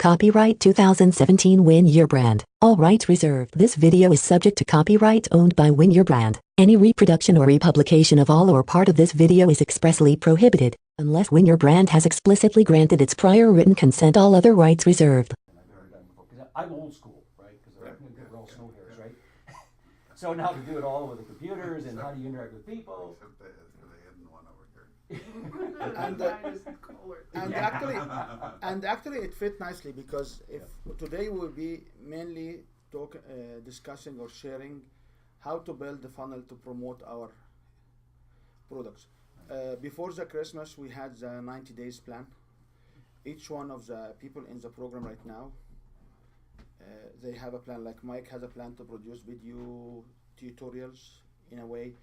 Copyright 2017 Win Your Brand. All rights reserved. This video is subject to copyright owned by Win Your Brand. Any reproduction or republication of all or part of this video is expressly prohibited, unless Win Your Brand has explicitly granted its prior written consent. All other rights reserved. And I've never done it before, because I'm old school, right? Because we're all snow hairs, right? So now to do it all with the computers and how do you interact with people? Except the hidden one over here. And actually it fit nicely because if today we'll be mainly discussing or sharing how to build the funnel to promote our products. Before the Christmas we had the 90 days plan. Each one of the people in the program right now, they have a plan. Like Mike has a plan to produce video tutorials in a way.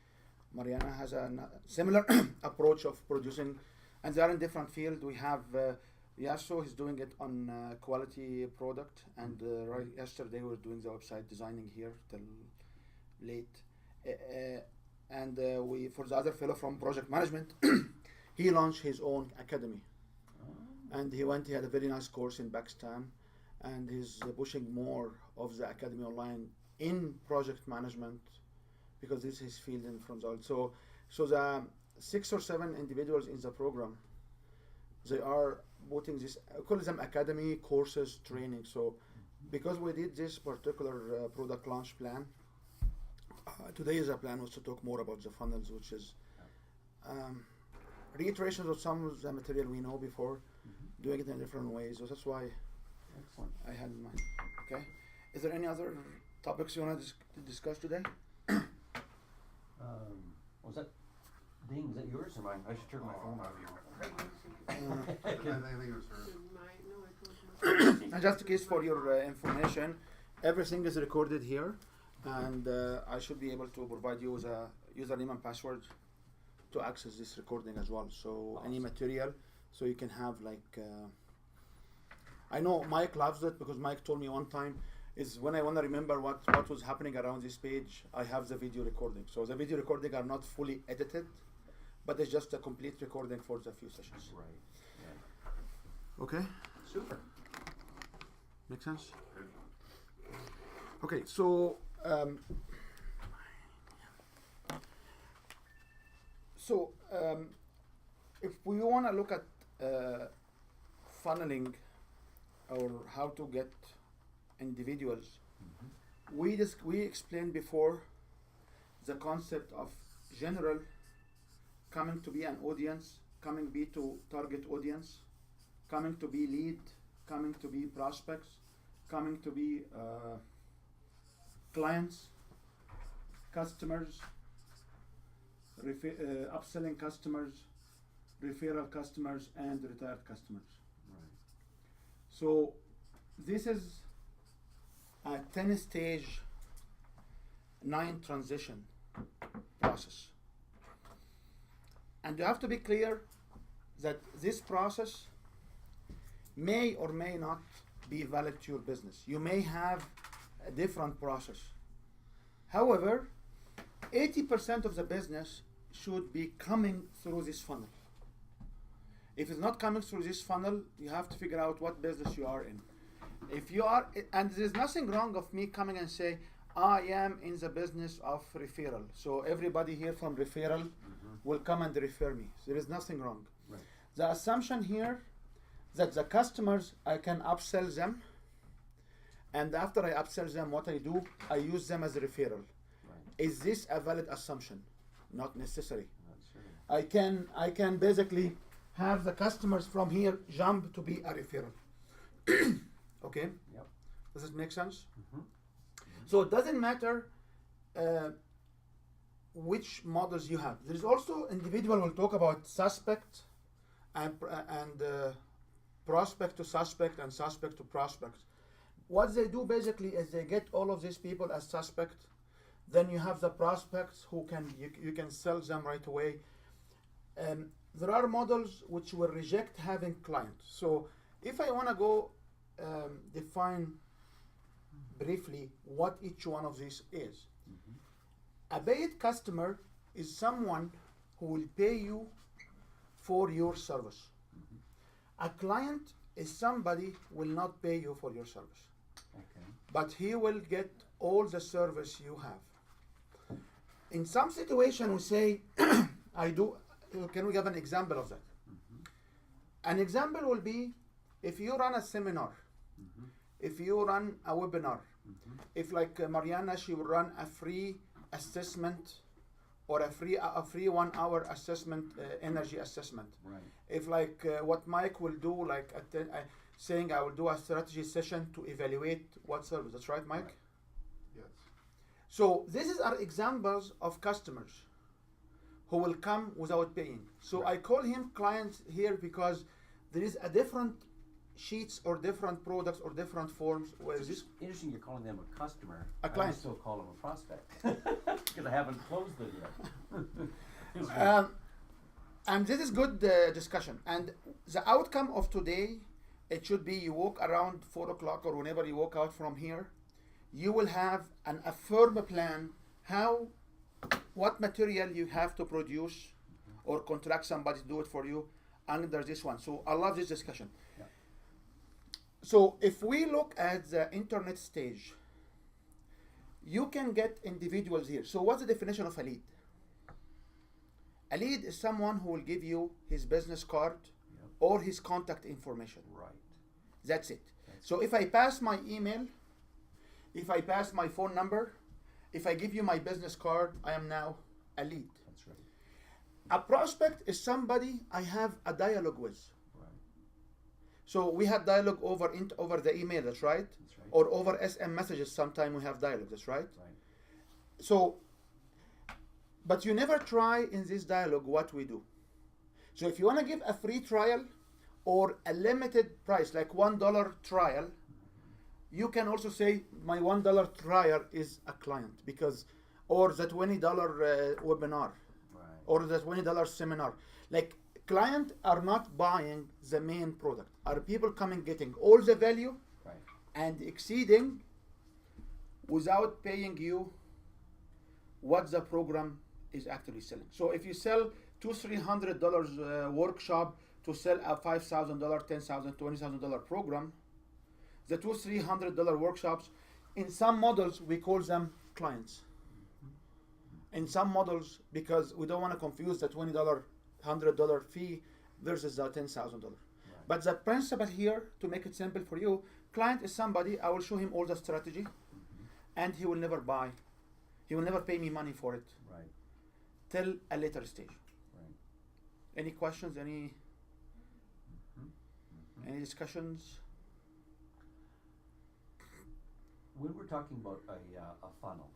Mariana has a similar approach of producing, and they are in different fields. We have Yasso is doing it on quality product, and right yesterday we were doing the website designing here till late. And we, for the other fellow from project management, he launched his own academy. And he had a very nice course in Pakistan, and he's pushing more of the academy online in project management because this is his field in from the so the 6 or 7 individuals in the program, they are putting this, I call them academy courses training. So because we did this particular product launch plan, today's plan was to talk more about the funnels, which is reiterations of some of the material we know before, doing it in different ways. So that's why Excellent. I had in mind. Okay. Is there any other topics you want to discuss today? Was that Ding? Is that yours or mine? I should turn my phone off. I think it was hers. And just in case for your information, everything is recorded here, and I should be able to provide you with a username and password to access this recording as well. So any material, so you can have like. I know Mike loves it because Mike told me one time is when I want to remember what was happening around this page, I have the video recording. So the video recording are not fully edited, but it's just a complete recording for the few sessions. Right. Yeah. Okay. Super. Make sense? Okay, so if we want to look at funneling or how to get individuals, we explained before the concept of general coming to be an audience, coming be to target audience, coming to be lead, coming to be prospects, coming to be clients, customers, upselling customers, referral customers, and retired customers. Right. So this is a 10-stage 9 transition process. And you have to be clear that this process may or may not be valid to your business. You may have a different process. However, 80% of the business should be coming through this funnel. If it's not coming through this funnel, you have to figure out what business you are in. If you are, and there's nothing wrong of me coming and say, I am in the business of referral. So everybody here from referral will come and refer me. There is nothing wrong. Right. The assumption here that the customers, I can upsell them, and after I upsell them, what I do, I use them as a referral. Right. Is this a valid assumption? Not necessary. That's right. I can basically have the customers from here jump to be a referral. Okay? Yep. Does it make sense? Mm-hmm. So it doesn't matter which models you have. There is also individual will talk about suspect and prospect to suspect and suspect to prospect. What they do basically is they get all of these people as suspect. Then you have the prospects who you can sell them right away. There are models which will reject having clients. So if I want to go define briefly what each one of these is. A paid customer is someone who will pay you for your service. A client is somebody will not pay you for your service, Okay. but he will get all the service you have. In some situation, we say, can we give an example of that? An example will be if you run a seminar, if you run a webinar, if like Mariana, she will run a free assessment or a free 1 hour assessment, energy assessment. Right. If like what Mike will do, like saying I will do a strategy session to evaluate what service. That's right, Mike? Right. Yes. So these are examples of customers who will come without paying. So I call him clients here because there is a different sheets or different products or different forms where It's this just interesting you're calling them a customer. A client. I would still call them a prospect because I haven't closed them yet. and this is good discussion. And the outcome of today, it should be you walk around 4 o'clock or whenever you walk out from here, you will have a firm plan what material you have to produce or contract somebody to do it for you under this one. So I love this discussion. Yeah. So if we look at the internet stage, you can get individuals here. So what's the definition of a lead? A lead is someone who will give you his business card Yep. or his contact information. Right. That's it. That's So if I pass my email, if I pass my phone number, if I give you my business card, I am now a lead. That's right. A prospect is somebody I have a dialogue with. Right. So we have dialogue over the email, that's right? That's right. Or over SM messages, sometime we have dialogue, that's right? Right. So, but you never try in this dialogue what we do. So if you want to give a free trial or a limited price, like $1 trial, you can also say my $1 trial is a client because, or the $20 webinar, Right. or the $20 seminar. Like client are not buying the main product. Are people coming getting all the value Right. and exceeding without paying you what the program is actually selling. So if you sell $200-300 workshop to sell a $5,000, $10,000, $20,000 program, the $200-300 workshops, in some models we call them clients. In some models, because we don't want to confuse the $20, $100 fee versus the $10,000. Right. But the principle here, to make it simple for you, client is somebody, I will show him all the strategy, and he will never buy. He will never pay me money for it Right. till a later stage. Right. Any questions? Any discussions? When we're talking about a funnel,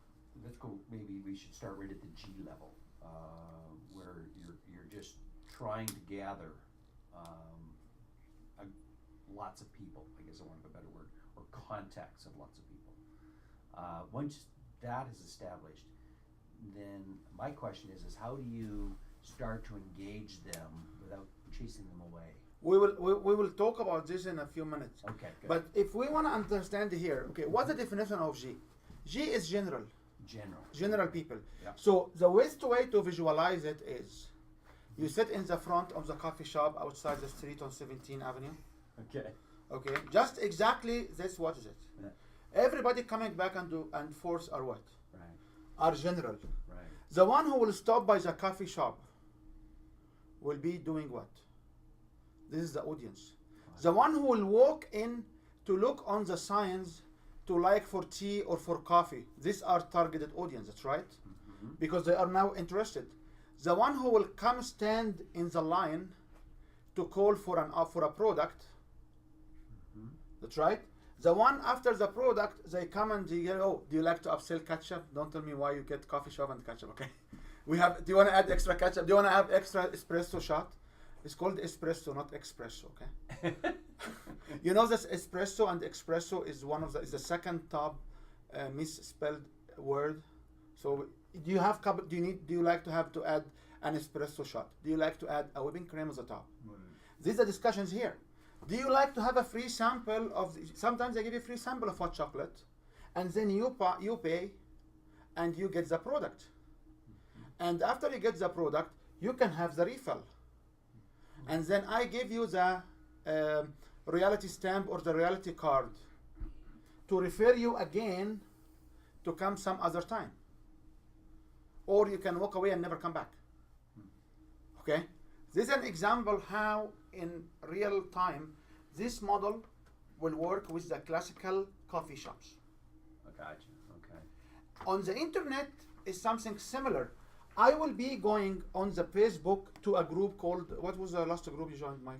let's go. Maybe we should start right at the G level, where you're just trying to gather lots of people. I guess I want a better word, or contacts of lots of people. Once that is established, then my question is how do you start to engage them without chasing them away? We will talk about this in a few minutes. Okay, good. But if we want to understand here, okay, what's the definition of G? G is general General. people. Yeah. So the best way to visualize it is you sit in the front of the coffee shop outside the street on 17th Avenue. Okay. Okay, just exactly this. What is it? Yeah. Everybody coming back and forth are what? Right. Are general. Right. The one who will stop by the coffee shop will be doing what? This is the audience. The one who will walk in to look on the signs to like for tea or for coffee, these are targeted audience, that's right? Mm-hmm. Because they are now interested. The one who will come stand in the line to call for a product, Mm-hmm. that's right? The one after the product, they come and they go, oh, do you like to upsell ketchup? Don't tell me why you get coffee shop and ketchup, okay? Do you want to add extra ketchup? Do you want to have extra espresso shot? It's called espresso, not espresso, okay? You know this espresso and espresso is the second top misspelled word. So do you like to have to add an espresso shot? Do you like to add a whipping cream on the top? These are discussions here. Do you like to have a free sample of? Sometimes they give you a free sample of hot chocolate, and then you pay, and you get the product. And after you get the product, you can have the refill. And then I give you the reality stamp or the reality card to refer you again to come some other time. Or you can walk away and never come back. Okay? This is an example how in real time this model will work with the classical coffee shops. Gotcha. Okay. On the internet is something similar. I will be going on the Facebook to a group called, what was the last group you joined, Mike?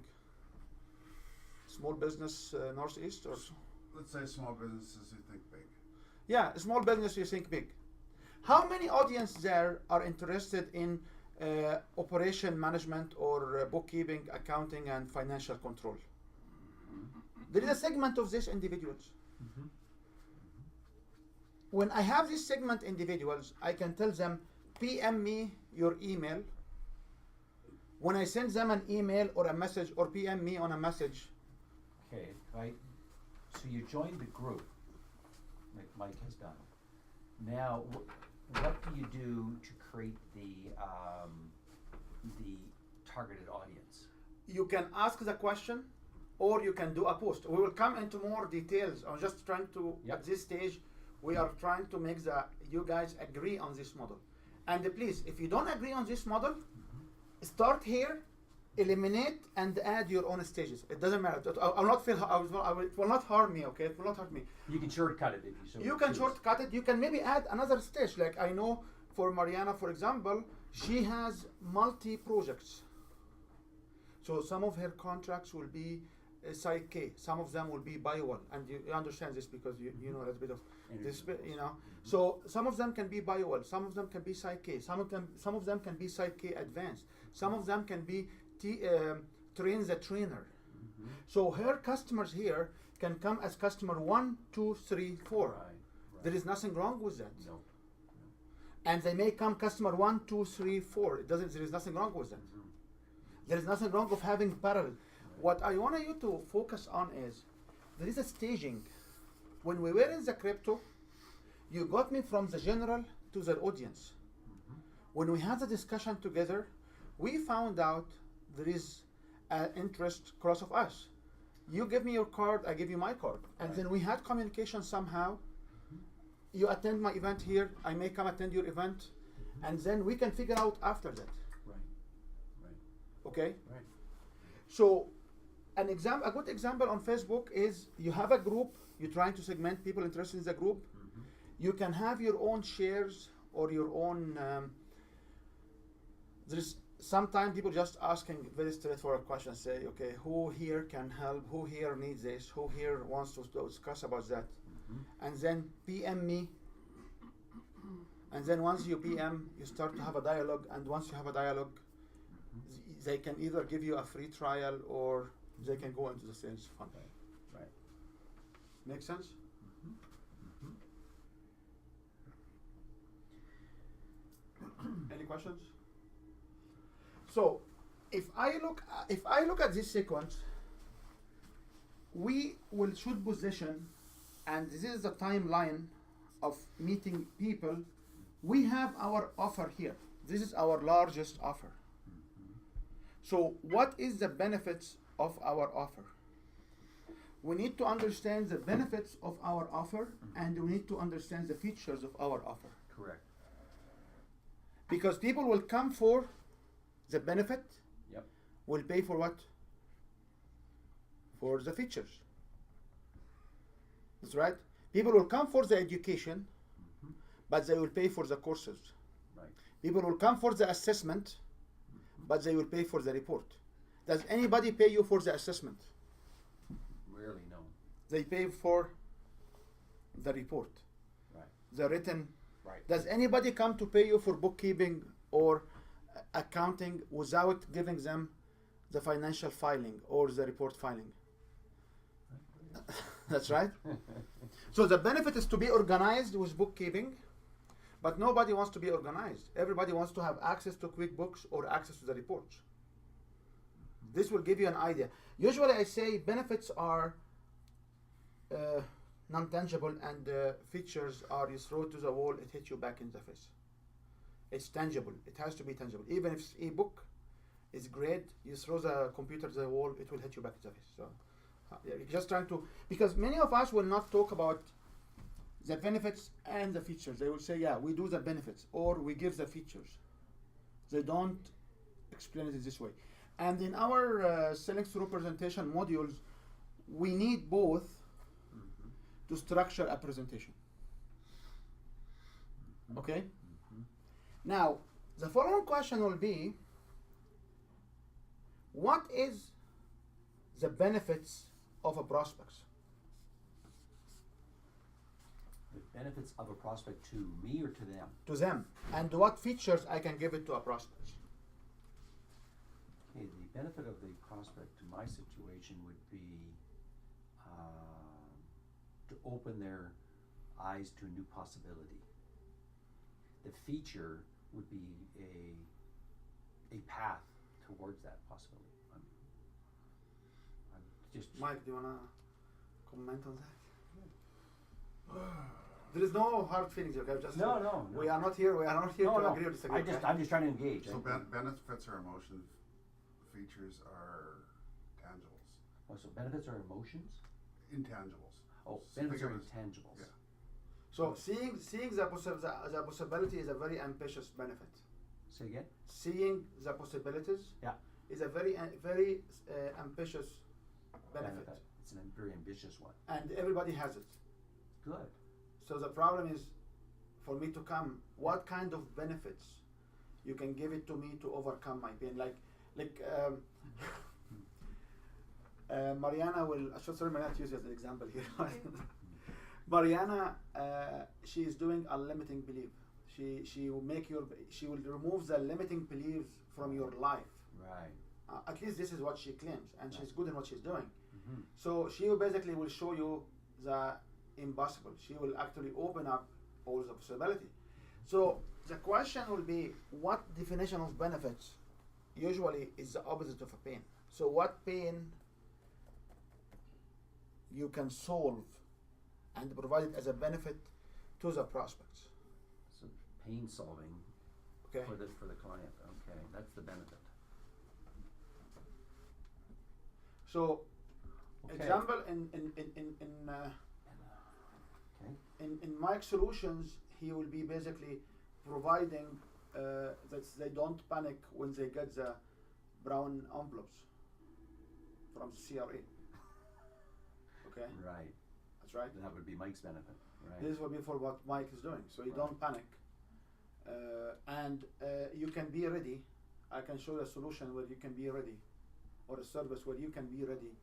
Small Business Northeast? Or Let's say small businesses who think big. yeah, small business you think big. How many audience there are interested in operation management or bookkeeping, accounting, and financial control? There is a segment of these individuals. When I have this segment individuals, I can tell them, PM me your email. When I send them an email or a message or PM me on a message, Okay. Right. So you joined the group, like Mike has done. Now, what do you do to create the targeted audience? you can ask the question or you can do a post. We will come into more details. I'm just trying to, Yep. at this stage, we are trying to make you guys agree on this model. And please, if you don't agree on this model, start here, eliminate and add your own stages. It doesn't matter. I will not feel, it will not harm me, okay? It will not hurt me. You can shortcut it if you so You can choose. shortcut it. You can maybe add another stage. Like I know for Mariana, for example, she has multi-projects. So some of her contracts will be Site K. Some of them will be biwall. And you understand this because you know a little bit of this, you know. So some of them can be biwall. Some of them can be Site K. Some of them can be Site K advanced. Some of them can be train the trainer. So her customers here can come as customer 1, 2, 3, 4. Right. There is nothing wrong with that. No. And they may come customer 1, 2, 3, 4. There is nothing wrong with that. There is nothing wrong of having parallel. What I want you to focus on is there is a staging. When we were in the crypto, you got me from the general to the audience. When we had the discussion together, we found out there is an interest cross of us. You give me your card, I give you my card. And Right. then we had communication somehow. You attend my event here, I may come attend your event, and then we can figure out after that. Right. Right. Okay? Right. So a good example on Facebook is you have a group, you're trying to segment people interested in the group. You can have your own shares or your own there's sometimes people just asking very straightforward questions, say, okay, who here can help, who here needs this, who here wants to discuss about that, and then PM me, and then once you PM, you start to have a dialogue, and once you have a dialogue, they can either give you a free trial or they can go into the sales fund. Right. Make sense? Any questions? So, if I look at this sequence, we should position, and this is the timeline of meeting people. We have our offer here. This is our largest offer. So, what is the benefits of our offer? We need to understand the benefits of our offer, and we need to understand the features of our offer. Correct. Because people will come for the benefit, Yep. will pay for what? For the features. That's right. People will come for the education, but they will pay for the courses. Right. People will come for the assessment, but they will pay for the report. Does anybody pay you for the assessment? Rarely, no. They pay for the report, Right. the written. Right. Does anybody come to pay you for bookkeeping or accounting without giving them the financial filing or the report filing? That's right. So the benefit is to be organized with bookkeeping, but nobody wants to be organized. Everybody wants to have access to QuickBooks or access to the reports. This will give you an idea. Usually I say benefits are non-tangible, and features are you throw it to the wall, it hits you back in the face. It's tangible. It has to be tangible. Even if ebook is great, you throw the computer to the wall, it will hit you back in the face. So Just trying to, because many of us will not talk about the benefits and the features. They will say, yeah, we do the benefits or we give the features. They don't explain it this way. And in our selling through presentation modules, we need both to structure a presentation. Okay? Now, the following question will be, what is the benefits of a prospect? The benefits of a prospect to me or to them? To them, and what features I can give it to a prospect. Okay, the benefit of the prospect to my situation would be to open their eyes to a new possibility. The feature would be a path towards that possibility. I'm just Mike, do you wanna comment on that? There is no hard feelings, okay? Just No. We are not here. We are not here to agree or disagree. I'm just trying to engage. So benefits are emotions, features are tangibles, Oh, so benefits are emotions? intangibles. Oh, So benefits think are of it as- intangibles. yeah. So seeing the possibility is a very ambitious benefit. Say again? Seeing the possibilities Yeah. is a very ambitious benefit, It's a very ambitious one. and everybody has it. Good. So the problem is, for me to come, what kind of benefits you can give it to me to overcome my pain? Mariana will. Sorry, Mariana, to use as an example here. Mariana, she is doing a limiting belief. She will remove the limiting beliefs from your life. Right. At least this is what she claims, and she's good in what she's doing. Mm-hmm. So she will basically will show you the impossible. She will actually open up all the possibility. So the question will be, what definition of benefits usually is the opposite of a pain? So what pain you can solve and provide it as a benefit to the prospects? So pain solving Okay. for the client. Okay, that's the benefit. So Okay. example Okay. in Mike Solutions, he will be basically providing that they don't panic when they get the brown envelopes from the CRA. Okay, Right. that's right. That would be Mike's benefit. Right. This will be for what Mike is doing, so you don't panic, and you can be ready. I can show you a solution where you can be ready, or a service where you can be ready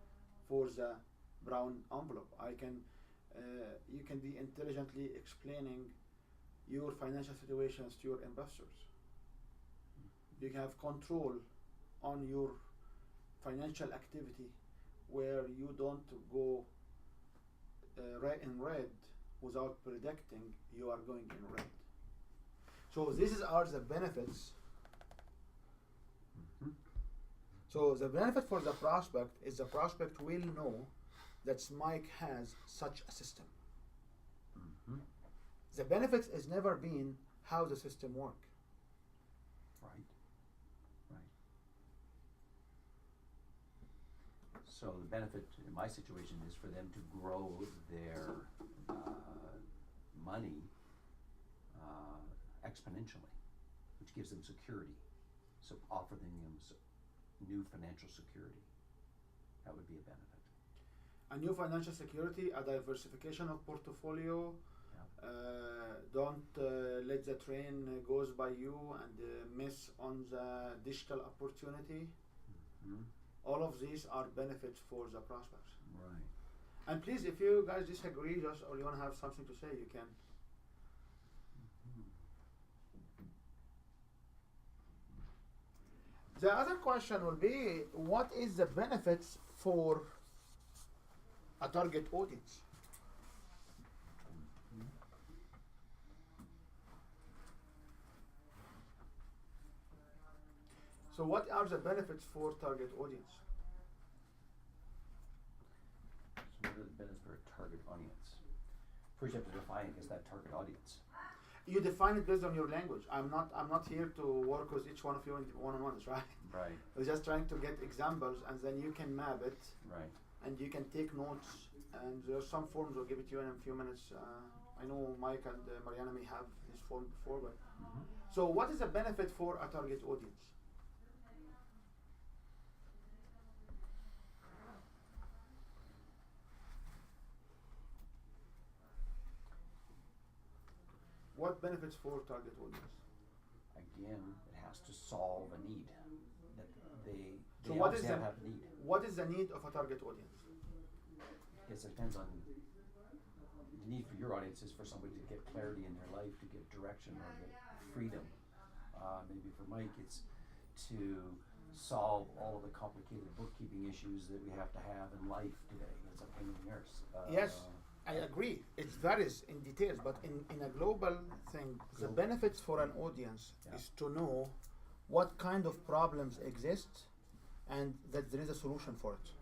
for the brown envelope. You can be intelligently explaining your financial situations to your investors. You have control on your financial activity, where you don't go in red without predicting you are going in red. So these are the benefits. Mhm. So the benefit for the prospect is the prospect will know that Mike has such a system. Mhm. The benefit has never been how the system works. Right. Right. So the benefit in my situation is for them to grow their money exponentially, which gives them security. So offering them new financial security. That would be a benefit. A new financial security, a diversification of portfolio. Yeah. Don't let the train goes by you and miss on the digital opportunity. Mhm. All of these are benefits for the prospects. Right. And please, if you guys disagree, or you want to have something to say, you can. The other question will be, what is the benefits for a target audience? So what are the benefits for target audience? So what are the benefits for a target audience? First, you have to define it as that target audience. You define it based on your language. I'm not here to work with each one of you in one-on-ones, right? Right. We're just trying to get examples, and then you can map it Right. and you can take notes. And there's some forms. I'll give it to you in a few minutes. I know Mike and Mariana may have this form before, but so what is the benefit for a target audience? What benefits for target audience? Again, it has to solve a need that they So what is obviously the have a need. what is the need of a target audience? I guess it depends on the need for your audience is for somebody to get clarity in their life, to get direction or get freedom. Maybe for Mike, it's to solve all of the complicated bookkeeping issues that we have to have in life today. It's a pain in the arse. Yes, I agree. It varies in details, but in a global thing, the Global. benefits for an audience Yeah. is to know what kind of problems exist and that there is a solution for it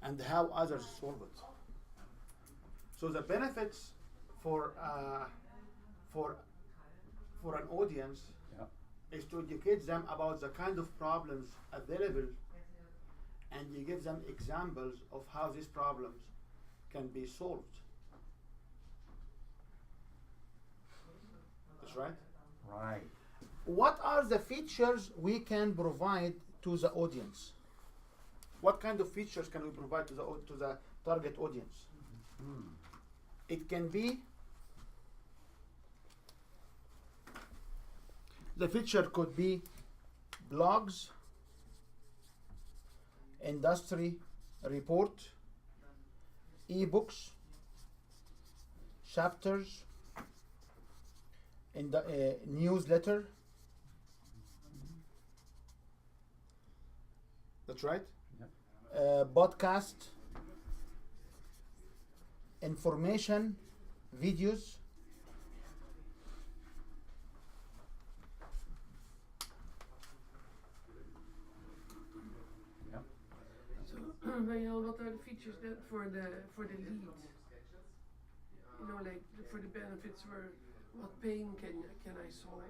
and how others solve it. So the benefits for an audience Yeah. is to educate them about the kind of problems available, and you give them examples of how these problems can be solved. That's right. Right. What are the features we can provide to the audience? What kind of features can we provide to the target audience? It can be, the feature could be blogs, industry report, ebooks, chapters, in the newsletter. That's right. Yep. Podcast, information, videos. Yep. So, Marielle, what are the features that for the lead? You know, like for the benefits, for what pain can I solve?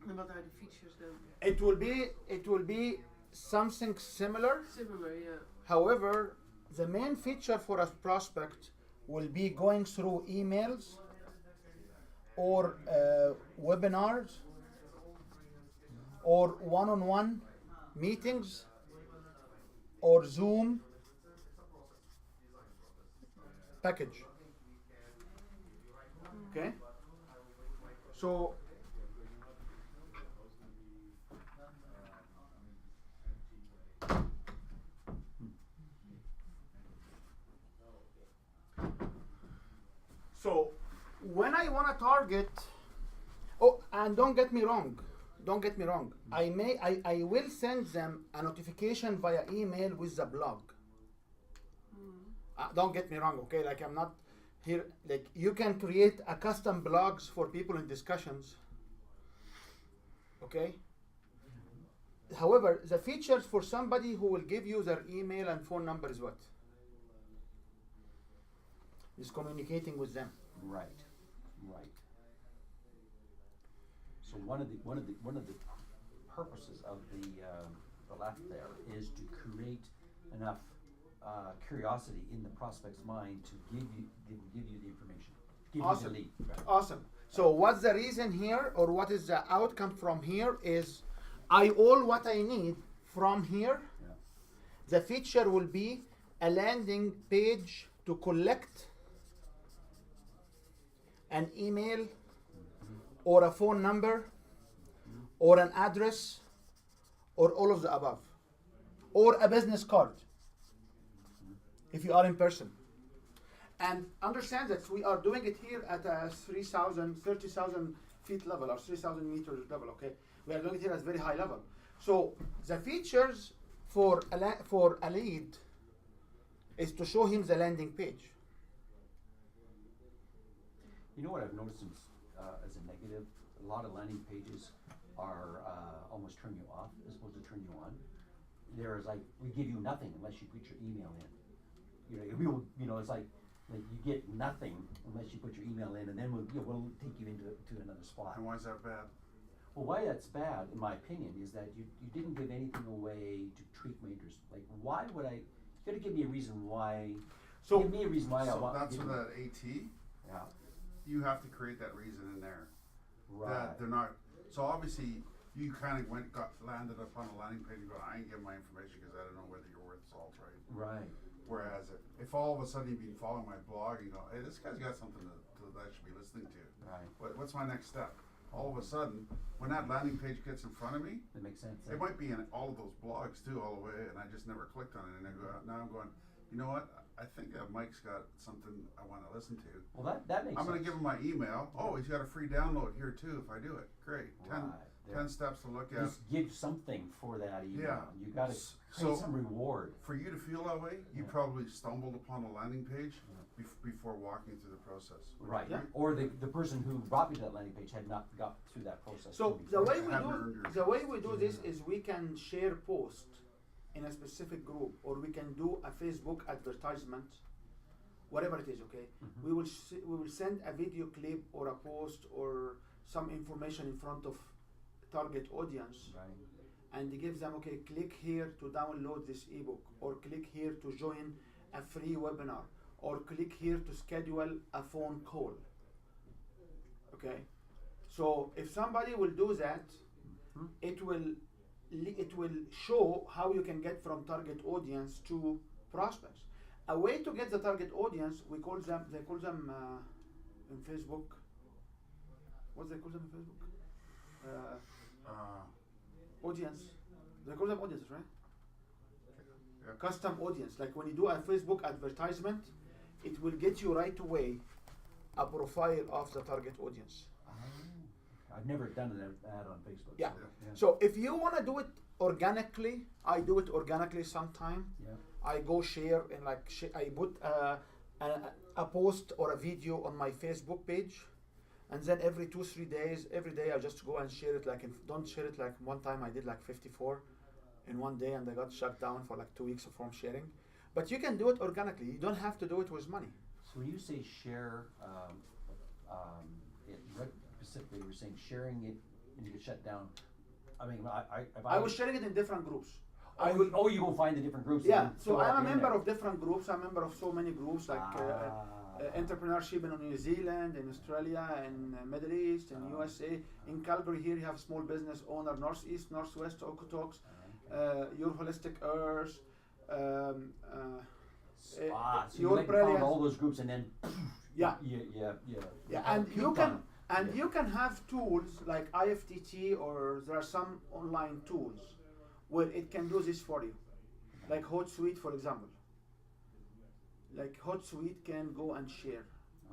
And what are the features then? It will be something similar. Similar, yeah. However, the main feature for a prospect will be going through emails or webinars or one-on-one meetings or Zoom package. Okay? So when I want to target, oh, and don't get me wrong, I will send them a notification via email with the blog. Don't get me wrong, okay? Like I'm not here, like you can create a custom blogs for people in discussions, okay? However, the features for somebody who will give you their email and phone number is what? Is communicating with them. Right. Right. So one of the purposes of the left there is to create enough curiosity in the prospect's mind to give you the information, give Awesome. you the lead. Right. Awesome. So what's the reason here, or what is the outcome from here is all what I need from here. Yeah. The feature will be a landing page to collect an email or a phone number or an address or all of the above, or a business card if you are in person. And understand that we are doing it here at a 30,000 feet level or 3,000 meters level, okay? We are doing it here at very high level. So the features for a lead is to show him the landing page. You know what I've noticed as a negative? A lot of landing pages are almost turn you off as opposed to turn you on. There is like, we give you nothing unless you put your email in. It's like you get nothing unless you put your email in, and then we'll take you into another spot. And why is that bad? Well, why that's bad, in my opinion, is that you didn't give anything away to treat majors. Like, why would I? You got to give me a reason why. So- give me a reason why I So want. that's give where me- that AT, Yeah. you have to create that reason in there. Right. That they're not, so obviously, you kind of landed up on a landing page and go, I ain't giving my information because I don't know whether you're worth salt, right? Right. Whereas if all of a sudden you've been following my blog and you go, hey, this guy's got something that I should be listening to. Right. What's my next step? All of a sudden, when that landing page gets in front of me, That makes sense. it might be in all of those blogs too, all the way, and I just never clicked on it. And I go, now I'm going, you know what? I think Mike's got something I want to listen to. Well, that makes I'm sense. going to give him my email. Oh, he's got a free download here too if I do it. Great. 10 Right. steps to look at. Just give something for that email. Yeah. You got to S- create so- some reward. For you to feel that way, you Yeah. probably stumbled upon a landing page before walking through the process. Right. Yeah. Or the person who brought me to that landing page had not got through that process. So too the before. way we Haven't do earned your- the way we do this is we can share posts in a specific group, or we can do a Facebook advertisement, whatever it is. Okay, we will send a video clip or a post or some information in front of target audience, Right. and it gives them, okay, click here to download this ebook, or click here to join a free webinar, or click here to schedule a phone call. Okay, so if somebody will do that, it will show how you can get from target audience to prospects. A way to get the target audience, they call them in Facebook. What they call them in Facebook? Audience. They call them audiences, right? Yeah. Custom audience. Like when you do a Facebook advertisement, it will get you right away a profile of the target audience. Oh, I've never done an ad on Facebook. Yeah. So, So if you want to do it organically, I do it organically sometime. yeah. I go share and I put a post or a video on my Facebook page, and then every 2-3 days, every day I just go and share it. Don't share it like one time I did like 54 in one day, and I got shut down for like 2 weeks from sharing. But you can do it organically. You don't have to do it with money. So when you say share, what specifically we're saying sharing it and you get shut down. I mean, I was sharing it in different groups. You go find the different groups. and Yeah, then so throw it I'm a in member there. of different groups. I'm a member of so many groups like entrepreneurship in New Zealand, in Australia, in Middle East, in USA. In Calgary here you have small business owner, Northeast, Northwest, Okotoks, Your Holistic Earth, So you your found brilliance. all those groups and then Yeah. Yeah, and you peaked can on 'em. and you can have tools like IFTT, or there are some online tools where it can do this for you, like HotSuite, for example. Like HotSuite can go and share,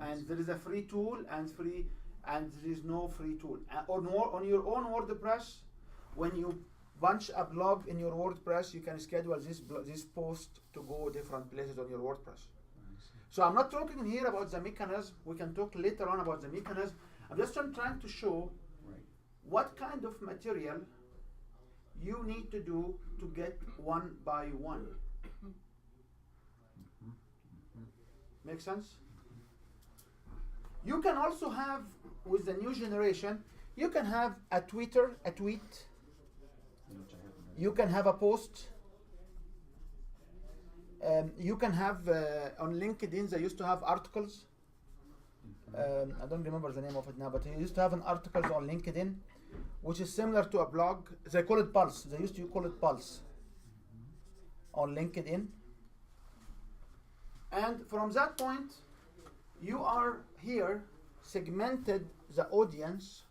and there is a free tool and there is no free tool. On your own WordPress, when you bunch a blog in your WordPress, you can schedule this post to go different places on your WordPress. So I'm not talking here about the mechanism. We can talk later on about the mechanism. I'm just trying to show Right. what kind of material you need to do to get one by one. Make sense? You can also have, with the new generation, you can have a tweet, you can have a post, you can have on LinkedIn they used to have articles. I don't remember the name of it now, but they used to have an articles on LinkedIn, which is similar to a blog. They call it Pulse. They used to call it Pulse on LinkedIn. And from that point, you are here segmented the audience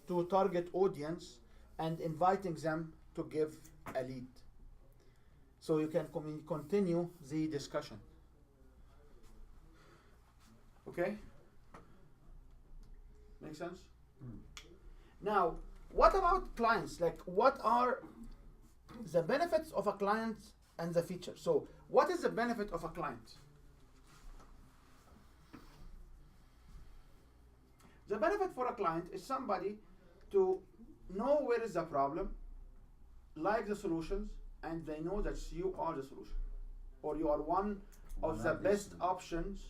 to target audience and inviting them to give a lead. So you can continue the discussion. Okay? Make sense? Now, what about clients? Like, what are the benefits of a client and the features? So, what is the benefit of a client? The benefit for a client is somebody to know where is the problem, like the solutions, and they know that you are the solution, or you are one of the best options.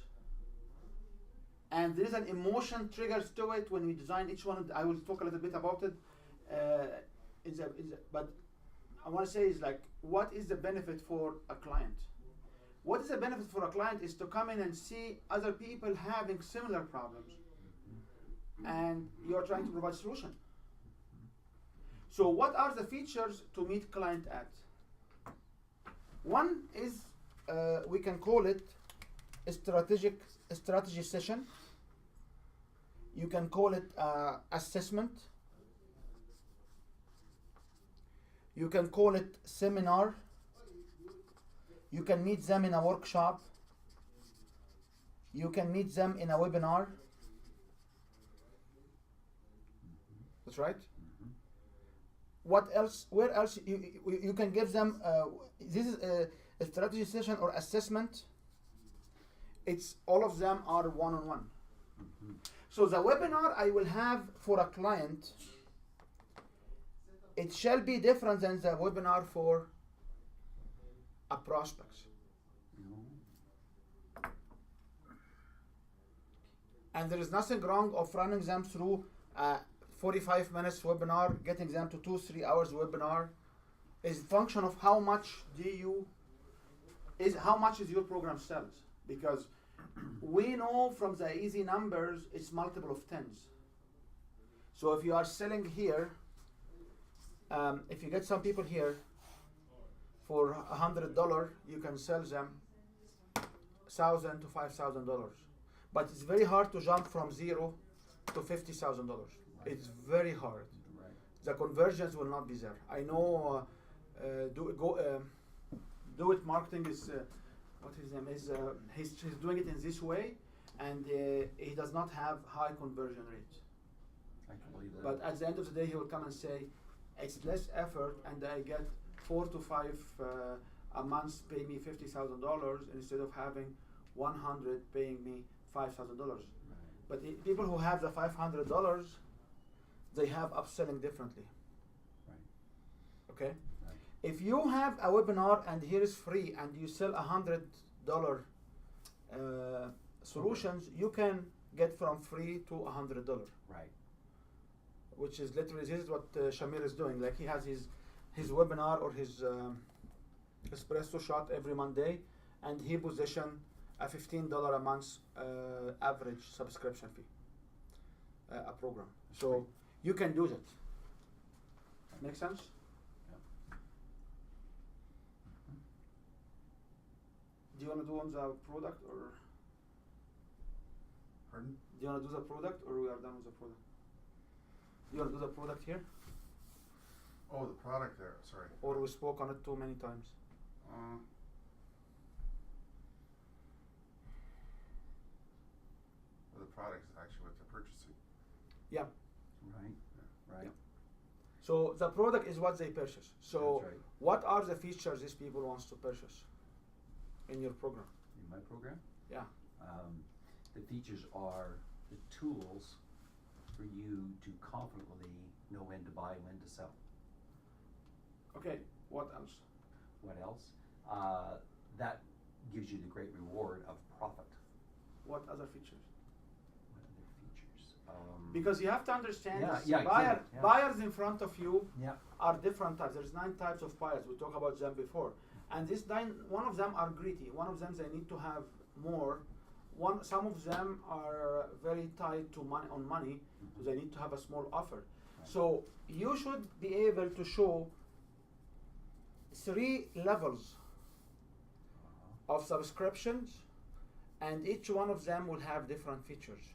And there is an emotion triggers to it when we design each one. I will talk a little bit about it. but I want to say is like, what is the benefit for a client? What is the benefit for a client is to come in and see other people having similar problems, and you're trying to provide solution. So what are the features to meet client at? One is we can call it a strategy session. You can call it assessment. You can call it seminar. You can meet them in a workshop. You can meet them in a webinar. That's right. What else? Where else? You can give them. This is a strategy session or assessment. It's all of them are one-on-one. So the webinar I will have for a client, it shall be different than the webinar for a prospect. And there is nothing wrong of running them through a 45 minutes webinar, getting them to 2-3 hours webinar. Is function of how much how much is your program sells, because we know from the easy numbers it's multiple of tens. So if you are selling here, if you get some people here for $100, you can sell them $1,000 to $5,000. But it's very hard to jump from $0 to $50,000. It's very hard. Right. The conversions will not be there. I know. Do It Marketing is what his name is. He's doing it in this way, and he does not have high conversion rate. I can believe that. But at the end of the day, he will come and say, it's less effort, and I get 4 to 5 a month pay me $50,000 instead of having 100 paying me $5,000. Right. But people who have the $500, they have upselling differently. Right. Okay. Right. If you have a webinar and here is free, and you sell $100 solutions, you can get from free to $100. Right. Which is literally, this is what Shamir is doing. Like, he has his webinar or his espresso shot every Monday, and he position a $15 a month average subscription fee, a program. So you can do that. Make sense? Do you want to do on the product, or Pardon? do you want to do the product, or we are done with the product? Do you want to do the product here, Oh, the product there, sorry. or we spoke on it too many times? Well, the product is actually what they're purchasing. Yeah. Right. Right. Yeah. So the product is what they purchase. So That's right. what are the features these people wants to purchase in your program? In my program, Yeah. the features are the tools for you to confidently know when to buy and when to sell. Okay. What else? What else? That gives you the great reward of profit. What other features? What other features? Because you have to understand Yeah, this. yeah, I get it, yeah. Buyers in front of you Yeah. are different types. There's 9 types of buyers. We talked about them before. And these 9, one of them are greedy. One of them, they need to have more. Some of them are very tied to money, so they need to have a small offer. Right. So you should be able to show 3 levels of subscriptions, and each one of them will have different features.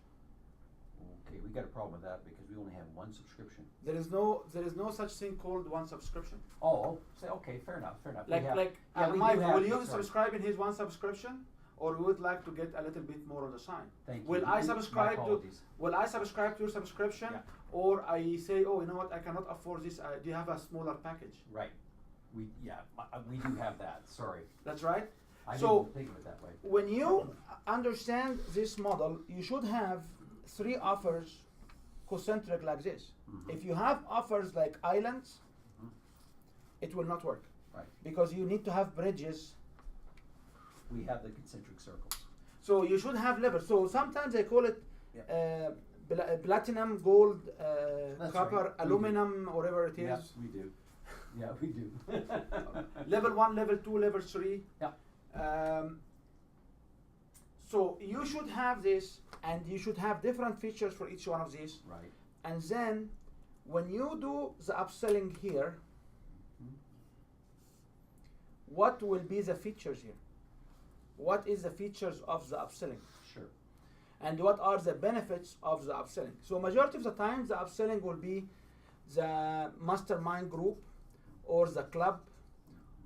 Okay, we got a problem with that because we only have one subscription. There is no such thing called one subscription. Oh, say okay, fair enough, fair enough. We Like have- like yeah, we do Mike, have- will you sorry. subscribe in his one subscription, or would like to get a little bit more on the side? Thank you. Will I My subscribe to? apologies. Will I subscribe to your subscription, Yeah. or I say, oh, you know what, I cannot afford this. Do you have a smaller package? Right. We do have that. Sorry, That's right. I So didn't think of it that way. when you understand this model, you should have 3 offers concentric like this. Mhm. If you have offers like islands, Mhm. it will not work, Right. because you need to have bridges. We have the concentric circles. So you should have levels. So sometimes they call it Yeah. platinum, gold, That's copper, right, we do. aluminum, whatever it is. Yeah, we do. Yeah, we do. Level 1, level 2, level 3. Yeah. So you should have this, and you should have different features for each one of these. Right. And then when you do the upselling here, what will be the features here? What is the features of the upselling? Sure. And what are the benefits of the upselling? So majority of the time the upselling will be the mastermind group or the club,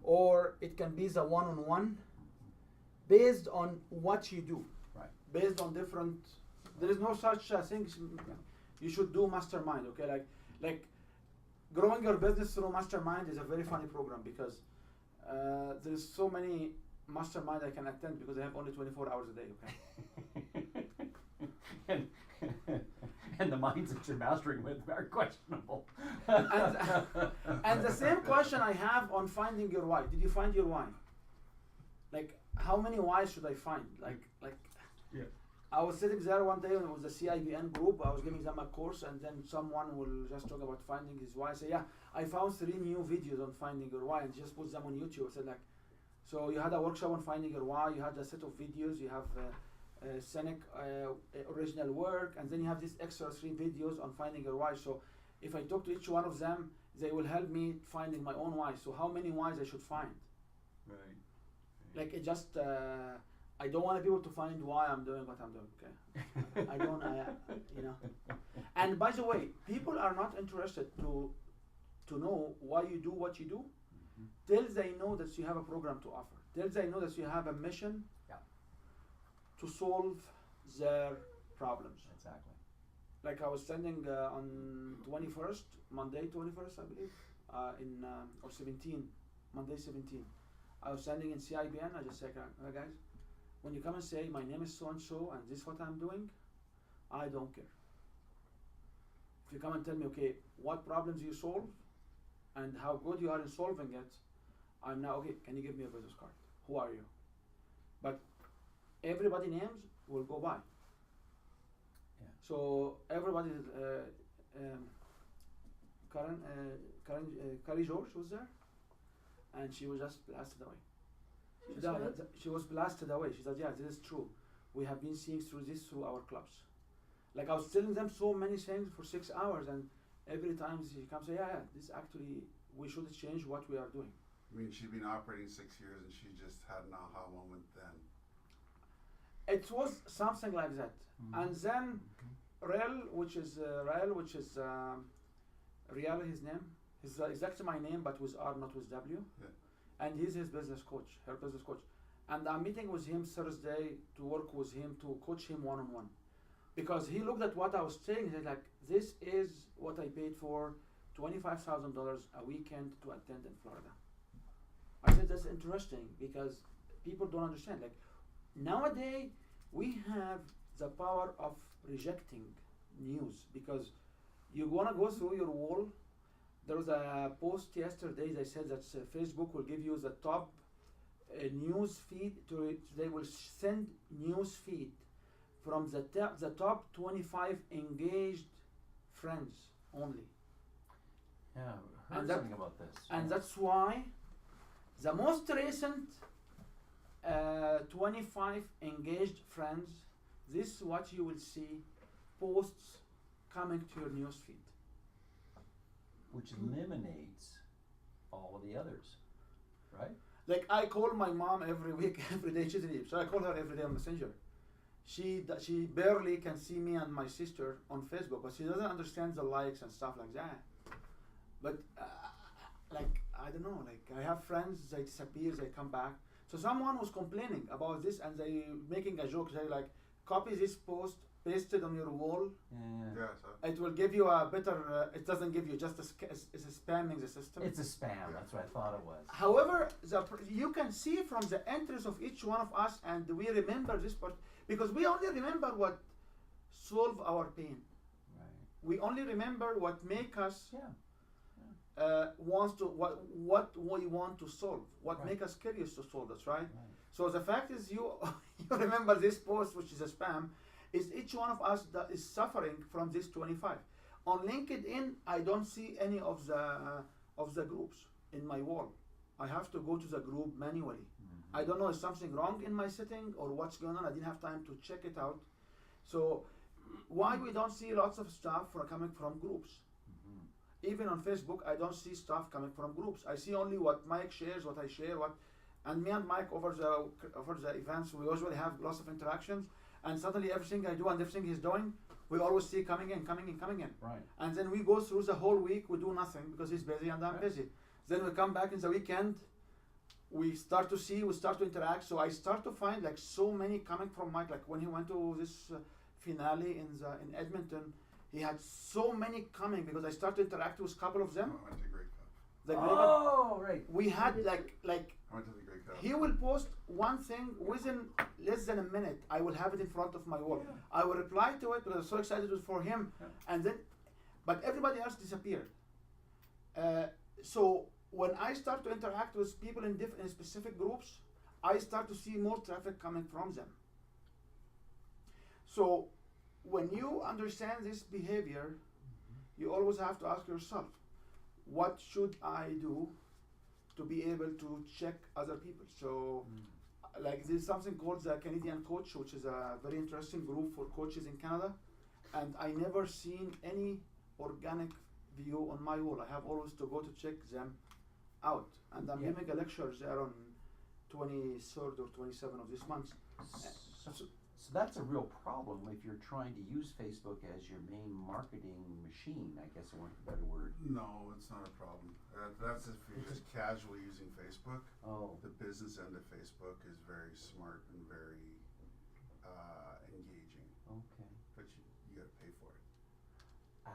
or it can be the one-on-one, based on what you do. Right. Based on different, there is no such thing you should do mastermind, okay? Like growing your business through mastermind is a very funny program, because there is so many mastermind I can attend because I have only 24 hours a day, okay? and the minds that you're mastering with are questionable. And the same question I have on finding your why. Did you find your why? Like, how many whys should I find? Like Yeah. I was sitting there one day and it was the CIBN group. I was giving them a course, and then someone will just talk about finding his why. I say, yeah, I found 3 new videos on finding your why, and just put them on YouTube. I said, like, so you had a workshop on finding your why, you had a set of videos, you have scenic original work, and then you have these extra 3 videos on finding your why. So if I talk to each one of them, they will help me finding my own why. So how many whys I should find? Right. Like, it just I don't want people to find why I'm doing what I'm doing, okay? I don't, you know. And by the way, people are not interested to know why you do what you do till they know that you have a program to offer, till they know that you have a mission to solve their problems. Exactly. Like I was sending on 21st, Monday 21st, I believe, or 17, Monday 17. I was sending in CIBN. I just said, guys, when you come and say my name is so and so and this is what I'm doing, I don't care. If you come and tell me, okay, what problems you solve and how good you are in solving it, I'm now, okay, can you give me a business card? Who are you? But everybody names will go by. Yeah. So everybody, Carrie George was there, and she was just blasted away. She was blasted away. She said, yeah, this is true. We have been seeing through our clubs. Like I was telling them so many things for 6 hours, and every time she comes, yeah, this actually, we should change what we are doing. I mean, she'd been operating 6 years and she just had an aha moment then. It was something like that. And then Rael, which is Rial, his name. It's exactly my name, but with R, not with W. Yeah. And he's his business coach, her business coach. And I'm meeting with him Thursday to work with him, to coach him one-on-one. Because he looked at what I was saying, he said, like, this is what I paid for $25,000 a weekend to attend in Florida. I said, that's interesting, because people don't understand. Like, nowadays, we have the power of rejecting news, because you want to go through your wall. There was a post yesterday, they said that Facebook will give you the top news feed. They will send news feed from the top 25 engaged friends only. Yeah, I heard And that- something about this. And that's why the most recent 25 engaged friends, this is what you will see, posts coming to your news feed. Which eliminates all of the others, right? Like, I call my mom every week, every day she sleeps. So I call her every day on Messenger. She barely can see me and my sister on Facebook, but she doesn't understand the likes and stuff like that. But like, I don't know, like, I have friends, they disappear, they come back. So someone was complaining about this, and they making a joke. They like, copy this post, paste it on your wall. Yeah. Yeah, so It will give you a better. It doesn't give you just it's a spamming the system. It's a spam. That's what I thought it was. However, you can see from the entries of each one of us, and we remember this part, because we only remember what solve our pain. Right. We only remember what make us Yeah. wants to what we want to solve, what Right. make us curious to solve. That's right. Right. So the fact is, you you remember this post, which is a spam. is each one of us that is suffering from this 25. On LinkedIn, I don't see any of the groups in my wall. I have to go to the group manually. I don't know if something wrong in my setting or what's going on. I didn't have time to check it out. So why we don't see lots of stuff coming from groups? Even on Facebook, I don't see stuff coming from groups. I see only what Mike shares, what I share, and me and Mike over the events, we usually have lots of interactions, and suddenly everything I do and everything he's doing, we always see coming in. Right. And then we go through the whole week, we do nothing because he's busy and I'm Right. busy. Then we come back in the weekend, we start to interact. So I start to find like so many coming from Mike. Like when he went to this finale in Edmonton, he had so many coming because I started to interact with a couple of them. I went to Grey Cup. The Grey Cup. Oh, right. We had like I went to the Grey Cup. he will post one thing within less than a minute. I will have it in front of my wall. I will reply to it because I'm so excited for him, and then, but everybody else disappeared. So when I start to interact with people in specific groups, I start to see more traffic coming from them. So when you understand this behavior, you always have to ask yourself, what should I do to be able to check other people? So like there's something called the Canadian Coach, which is a very interesting group for coaches in Canada, and I never seen any organic view on my wall. I have always to go to check them out, and I'm Yeah. giving a lecture there on 23rd or 27th of this month. So that's a real problem if you're trying to use Facebook as your main marketing machine, I guess, for want of a better word. No, it's not a problem. That's if you're just casually using Facebook. Oh, The business end of Facebook is very smart and very engaging, okay. but you got to pay for it. Ah,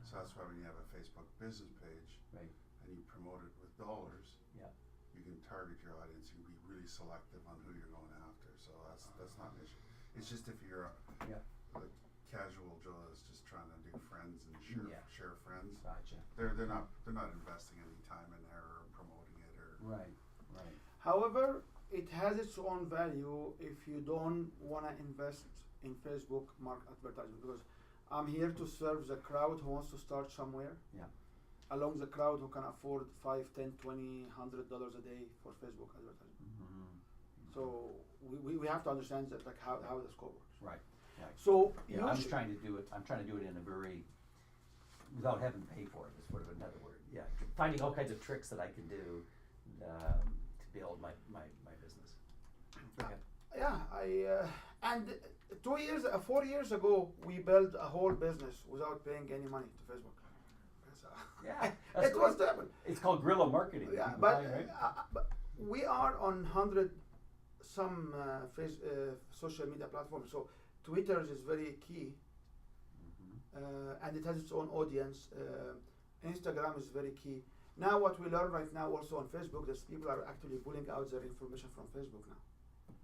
So that's why when you have a Facebook business page right. and you promote it with dollars, Yeah. you can target your audience. You can be really selective on who you're going after. So that's not an issue. It's just if you're Yeah. the casual Joe that's just trying to do friends and Yeah. share friends. Gotcha. They're not investing any time in there or promoting it or. Right. Right. However, it has its own value if you don't want to invest in Facebook advertising, because I'm here to serve the crowd who wants to start somewhere. Yeah. Along the crowd who can afford $5, $10, $20, $100 a day for Facebook advertising. So we have to understand that, like how the scope works. Right. Right. So Yeah, I'm trying to do it. I'm trying to do it in a very, without having to pay for it. Is sort of another word. Yeah, finding all kinds of tricks that I can do to build my business. Okay. Yeah, and 4 years ago, we built a whole business without paying any money to Facebook. Yeah, It was terrible. It's called guerrilla marketing. Yeah, People but, buy, right? but we are on 100 some social media platforms. So Twitter is very key, and it has its own audience. Instagram is very key. Now what we learn right now also on Facebook is people are actually pulling out their information from Facebook now.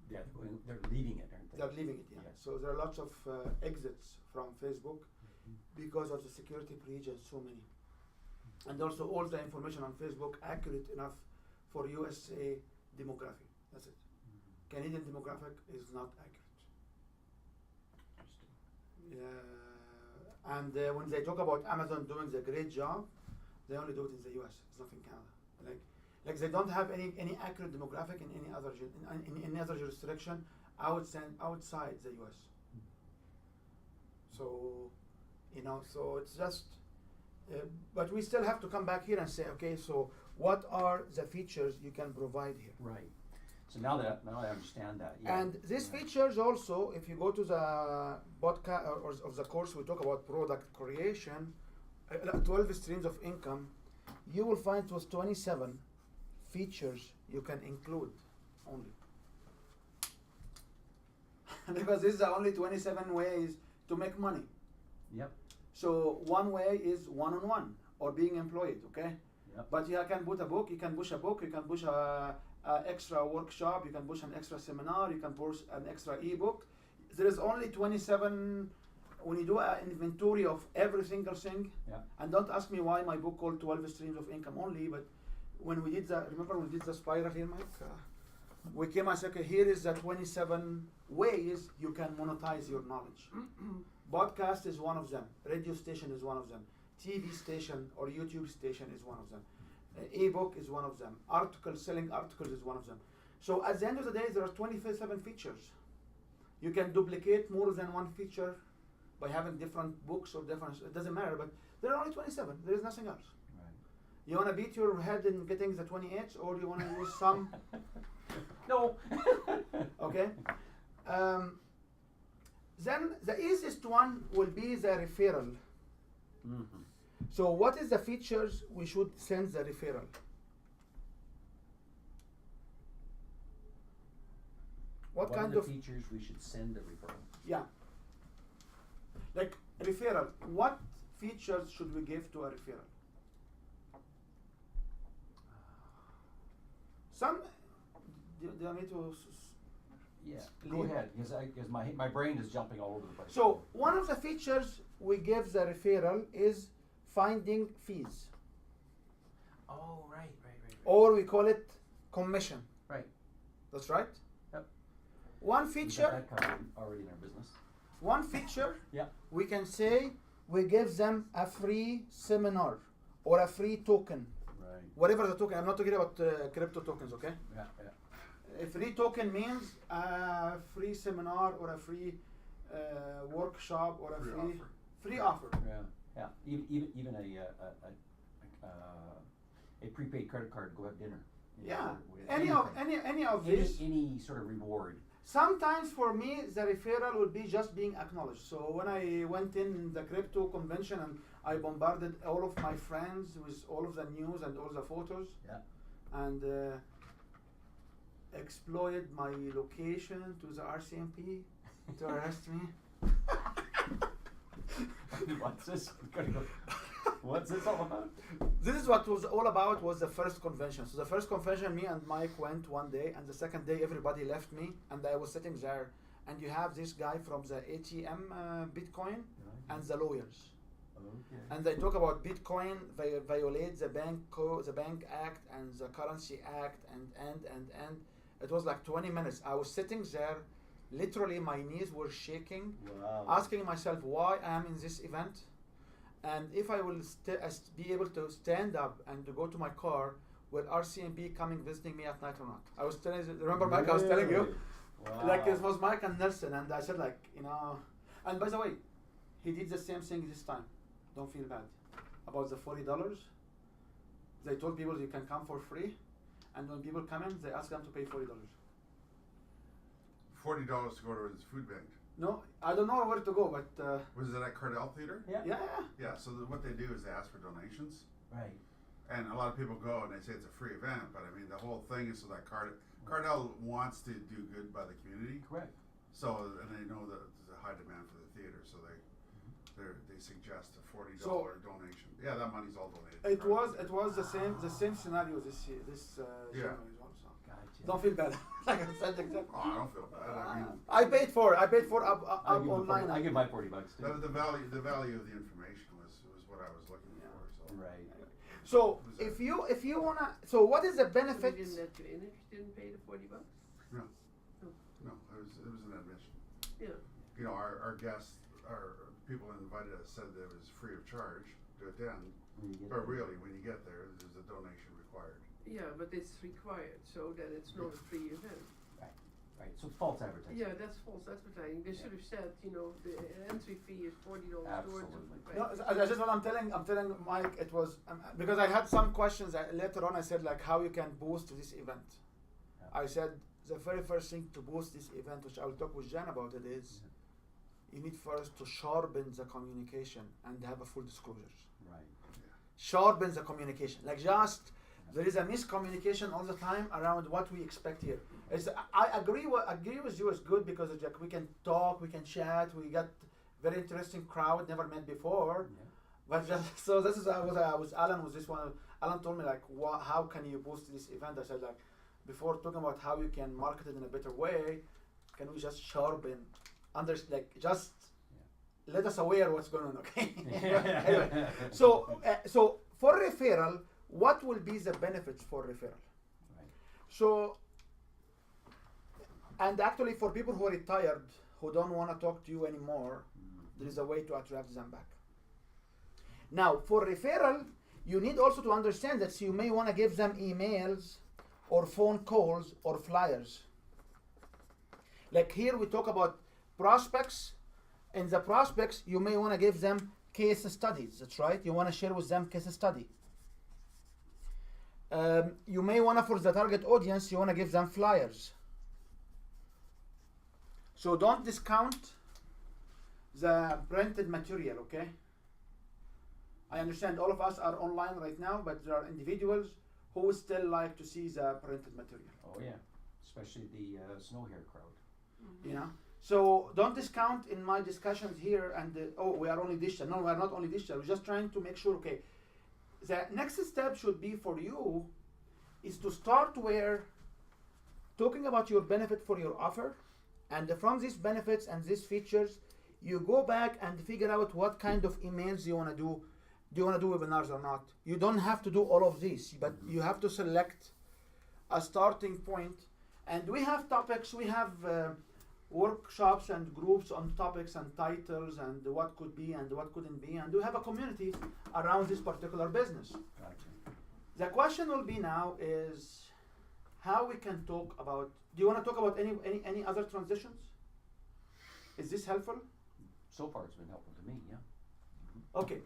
Yeah, they're leaving it, aren't they? They're leaving it, yeah. Yes. So there are lots of exits from Facebook because of the security breach and so many. And also all the information on Facebook accurate enough for USA demographic. That's it. Canadian demographic is not accurate. And when they talk about Amazon doing the great job, they only do it in the US. It's not in Canada. Like they don't have any accurate demographic in any other in any other jurisdiction outside the US. So, so it's just. But we still have to come back here and say, okay, so what are the features you can provide here? Right. So now that I understand that, yeah. And these features also, if you go to the podcast or of the course, we talk about product creation, 12 streams of income, you will find it was 27 features you can include only. Because this is the only 27 ways to make money. Yep. So one way is one-on-one or being employed, okay? Yep. But you can put a book, you can push a book, you can push a extra workshop, you can push an extra seminar, you can push an extra ebook. There is only 27. When you do an inventory of every single thing, Yeah. and don't ask me why my book called 12 Streams of Income only, but when we did remember we did the spiral here, Mike? we came and said, okay, here is the 27 ways you can monetize your knowledge. Podcast is one of them. Radio station is one of them. TV station or YouTube station is one of them. Ebook is one of them. Selling articles is one of them. So at the end of the day, there are 27 features. You can duplicate more than one feature by having different books or different, it doesn't matter, but there are only 27. There is nothing else. Right. You want to beat your head in getting the 28, or you want to use some? No. Okay. Then the easiest one will be the referral. Mm-hmm. So what is the features we should send the referral? What What kind are of the features we should send a referral? yeah? Like referral, what features should we give to a referral? Some, do I need to? Yeah. Go Leave. ahead, because my brain is jumping all over the place. So one of the features we give the referral is finding fees, Oh, right. or we call it commission. Right. That's right. Yep. One We've got feature, that covered already in our business. one feature, Yeah. we can say we give them a free seminar or a free token, Right. whatever the token. I'm not talking about crypto tokens, okay? Yeah. A free token means a free seminar or a free workshop or a Free free offer. free offer. Yeah. Even a prepaid credit card to go have dinner. You know, Yeah, with any of anything. these. Any sort of reward. Sometimes for me, the referral would be just being acknowledged. So when I went in the crypto convention and I bombarded all of my friends with all of the news and all the photos, Yeah. and exploited my location to the RCMP to arrest me. What's this? What's this all about? This is what was all about. Was the first convention. So the first convention, me and Mike went one day, and the second day everybody left me, and I was sitting there. And you have this guy from the ATM Bitcoin and the lawyers, Okay. and they talk about Bitcoin violates the Bank Act and the Currency Act, and it was like 20 minutes. I was sitting there, literally my knees were shaking, Wow. asking myself why I am in this event, and if I will be able to stand up and to go to my car with RCMP coming visiting me at night or not. I was telling you, remember Mike, I was telling you, Wow. like it was Mike and Nelson, and I said like, you know, and by the way, he did the same thing this time. Don't feel bad. About the $40, they told people you can come for free, and when people come in, they ask them to pay $40. $40 to go to his food bank. No, I don't know where to go, but Was it at Cardell Theater? Yeah. yeah. Yeah. So what they do is they ask for donations, Right. and a lot of people go and they say it's a free event, but I mean the whole thing is so that Cardell wants to do good by the community. Correct. So and they know that there's a high demand for the theater, so they suggest a $40 So- donation. Yeah, that money's all donated. to It Cardell was Theater. the same scenario this year, this Yeah. January as well. So Gotcha. don't feel bad. Like I said, exactly. Oh, I don't feel bad. I mean, I paid for up I give my online. 40 I give my $40 too. the value of the information was what I was looking Yeah. for. So. Right. So if you wanna, so what is the So benefit? they didn't let you in if you didn't pay the $40? No, it was an admission. Yeah. You know, our guests, our people invited us said that it was free of charge to attend, When you get but there. really, when you get there, there's a donation required. Yeah, but it's required, so that it's not a free event. Right. So false advertising. Yeah, that's false advertising. They should have said, you know, the entry fee is $40 towards it. Absolutely. Right. No, I just what I'm telling Mike. It was because I had some questions later on. I said like how you can boost this event. Yeah. I said the very first thing to boost this event, which I will talk with Jan about it, is you need first to sharpen the communication and have a full disclosures. Right. Sharpen the communication. Like just there is a miscommunication all the time around what we expect here. I agree with you. It's good because it's like we can talk, we can chat, we got very interesting crowd never met before. Yeah. But just so this is I was Alan was this one. Alan told me like how can you boost this event? I said like before talking about how you can market it in a better way, can we just sharpen, just let us aware what's going on, okay? Anyway, so for referral, what will be the benefits for referral? Right. So And actually, for people who are retired, who don't want to talk to you anymore, there is a way to attract them back. Now, for referral, you need also to understand that you may want to give them emails or phone calls or flyers. Like here, we talk about prospects. In the prospects, you may want to give them case studies. That's right. You want to share with them case study. You may want to, for the target audience, you want to give them flyers. So don't discount the printed material, okay? I understand all of us are online right now, but there are individuals who would still like to see the printed material. Oh yeah, especially the snow hair crowd. You know, so don't discount in my discussions here and oh, we are only digital. No, we are not only digital. We're just trying to make sure, okay, the next step should be for you is to start where talking about your benefit for your offer, and from these benefits and these features, you go back and figure out what kind of emails you want to do. Do you want to do webinars or not? You don't have to do all of these, but you have to select a starting point. And we have topics, we have workshops and groups on topics and titles and what could be and what couldn't be, and we have a community around this particular business. Gotcha. The question will be now is how we can talk about, do you want to talk about any other transitions? Is this helpful? So far, it's been helpful to me. Yeah. Okay.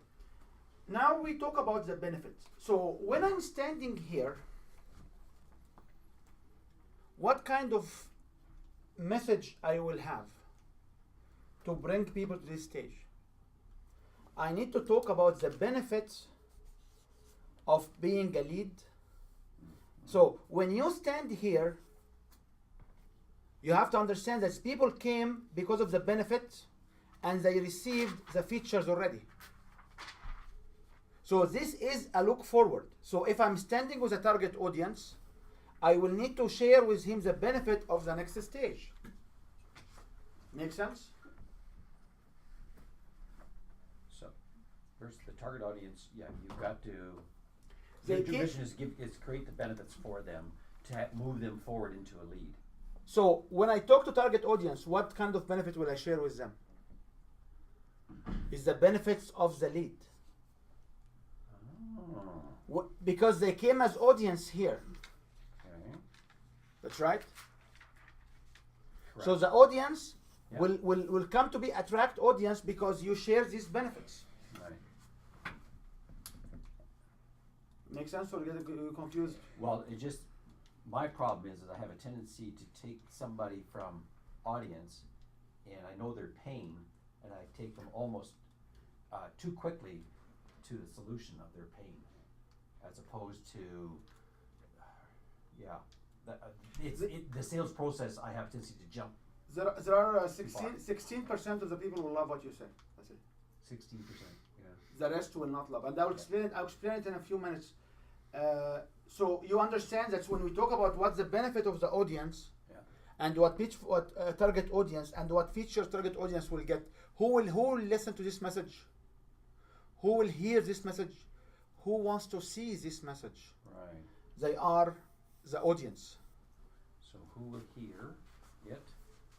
Now we talk about the benefits. So when I'm standing here, what kind of message I will have to bring people to this stage? I need to talk about the benefits of being a lead. So when you stand here, you have to understand that people came because of the benefits and they received the features already. So this is a look forward. So if I'm standing with a target audience, I will need to share with him the benefit of the next stage. Make sense? So, first, the target audience. Yeah, you've got to. They Your came- vision is create the benefits for them to move them forward into a lead. So when I talk to target audience, what kind of benefit will I share with them? Is the benefits of the lead. Oh, Because they came as audience here. okay. That's right. Correct. So the audience Yeah. will come to be attract audience because you share these benefits. Right. Make sense or get confused? Well, it just my problem is I have a tendency to take somebody from audience, and I know their pain, and I take them almost too quickly to the solution of their pain, as opposed to the sales process. I have a tendency to jump There are 16% of the people will love what you say. That's it. 16%. Yeah. The rest will not love, and I'll explain it. I'll explain it in a few minutes. So you understand that when we talk about what's the benefit of the audience, Yeah. and what target audience and what features target audience will get, who will listen to this message? Who will hear this message? Who wants to see this message? Right. They are the audience. So who will hear it?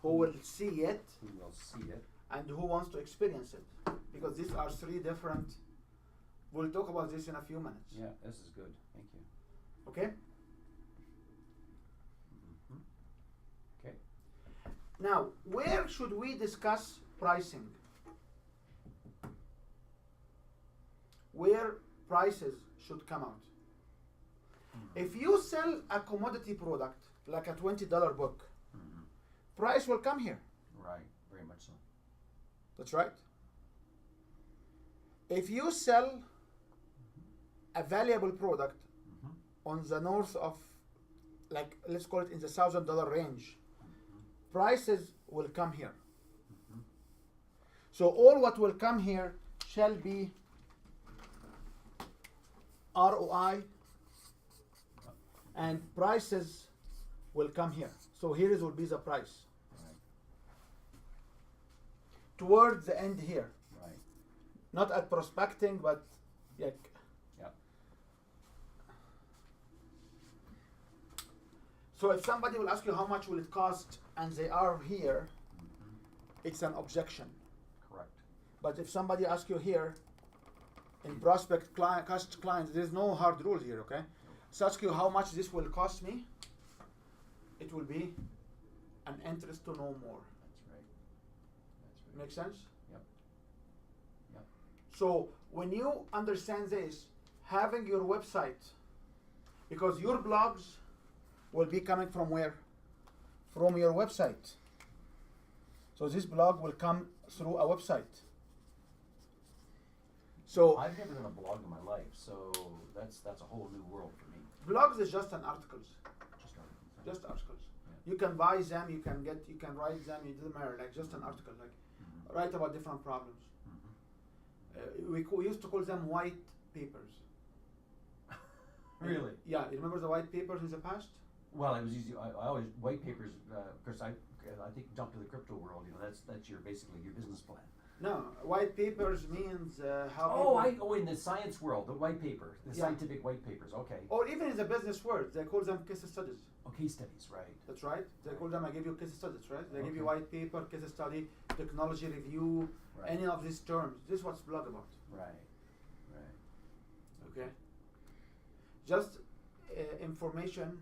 Who will see it? Who will see it? And who wants to experience it? Because these are three different. We'll talk about this in a few minutes. Yeah, this is good. Thank you. Okay? Mm-hmm. Okay. Now, where should we discuss pricing? Where prices should come out. If you sell a commodity product, like a $20 book, Mm-hmm. price will come here. Right. Very much so. That's right. If you sell a valuable product Mm-hmm. on the north of, like, let's call it in the $1,000 range, prices will come here. Mm-hmm. So all what will come here shall be ROI, and prices will come here. So here will be the price. Right. Towards the end here. Right. Not at prospecting, but like. Yep. So if somebody will ask you how much will it cost and they are here, it's an objection. Correct. But if somebody asks you here, in prospect clients, there's no hard rule here, okay? So ask you how much this will cost me, it will be an interest to know more. That's right. That's right. Make sense? Yep. Yep. So when you understand this, having your website, because your blogs will be coming from where? From your website. So this blog will come through a website. So I've never done a blog in my life, so that's a whole new world for me. blogs is just an articles. Just articles, right? Just articles. Yeah. You can buy them, you can write them, it doesn't matter, like just an article, like write about different problems. We used to call them white papers. Really? Yeah, you remember the white papers in the past? Well, I was using I always white papers because I think jump to the crypto world. You know, that's your basically your business plan. No, white papers means how. In the science world, the white paper, the Yeah. scientific white papers. Okay. Or even in the business world, they call them case studies. Oh, case studies, right? That's right. They call them. I give you case studies, right? They give you Okay. white paper, case study, technology review, Right. any of these terms. This is what's blog about. Right. Right. Okay. Just information.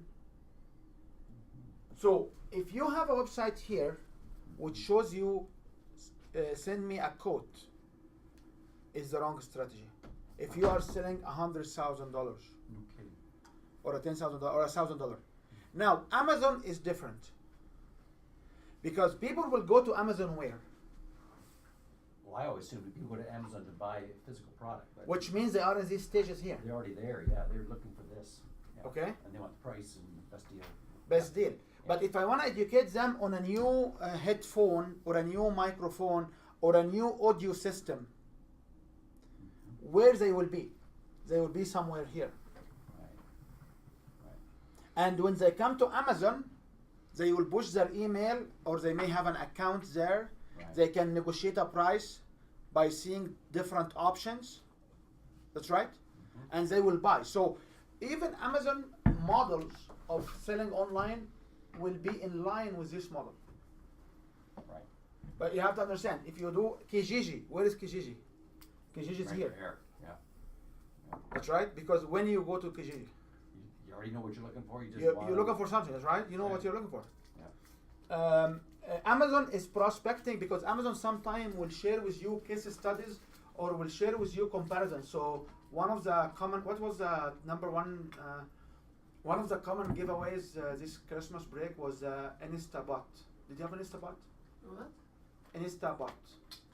So if you have a website here, which shows you send me a quote, is the wrong strategy. If you are selling $100,000 Okay. or a $10,000 or $1,000, now Amazon is different because people will go to Amazon where, Well, I always assume that people go to Amazon to buy a physical product, but which means they are in these stages here. they're already there. Yeah, they're looking for this. Yeah. Okay. And they want the price and best deal. Best deal. But if I want to educate them on a new headphone or a new microphone or a new audio system, where they will be? They will be somewhere here. Right. Right. And when they come to Amazon, they will push their email or they may have an account there. Right. They can negotiate a price by seeing different options. That's right. And they will buy. So even Amazon models of selling online will be in line with this model. Right. But you have to understand, if you do Kijiji, where is Kijiji? Kijiji is Right here. there. Yeah. That's right. Because when you go to Kijiji, You already know what you're looking for. You just you're looking for something. That's right. You know what Right. you're looking for. Yeah. Amazon is prospecting because Amazon sometime will share with you case studies or will share with you comparisons. So one of the common, what was the number one? One of the common giveaways this Christmas break was Instabot. Did you have an Instabot? What? Instabot.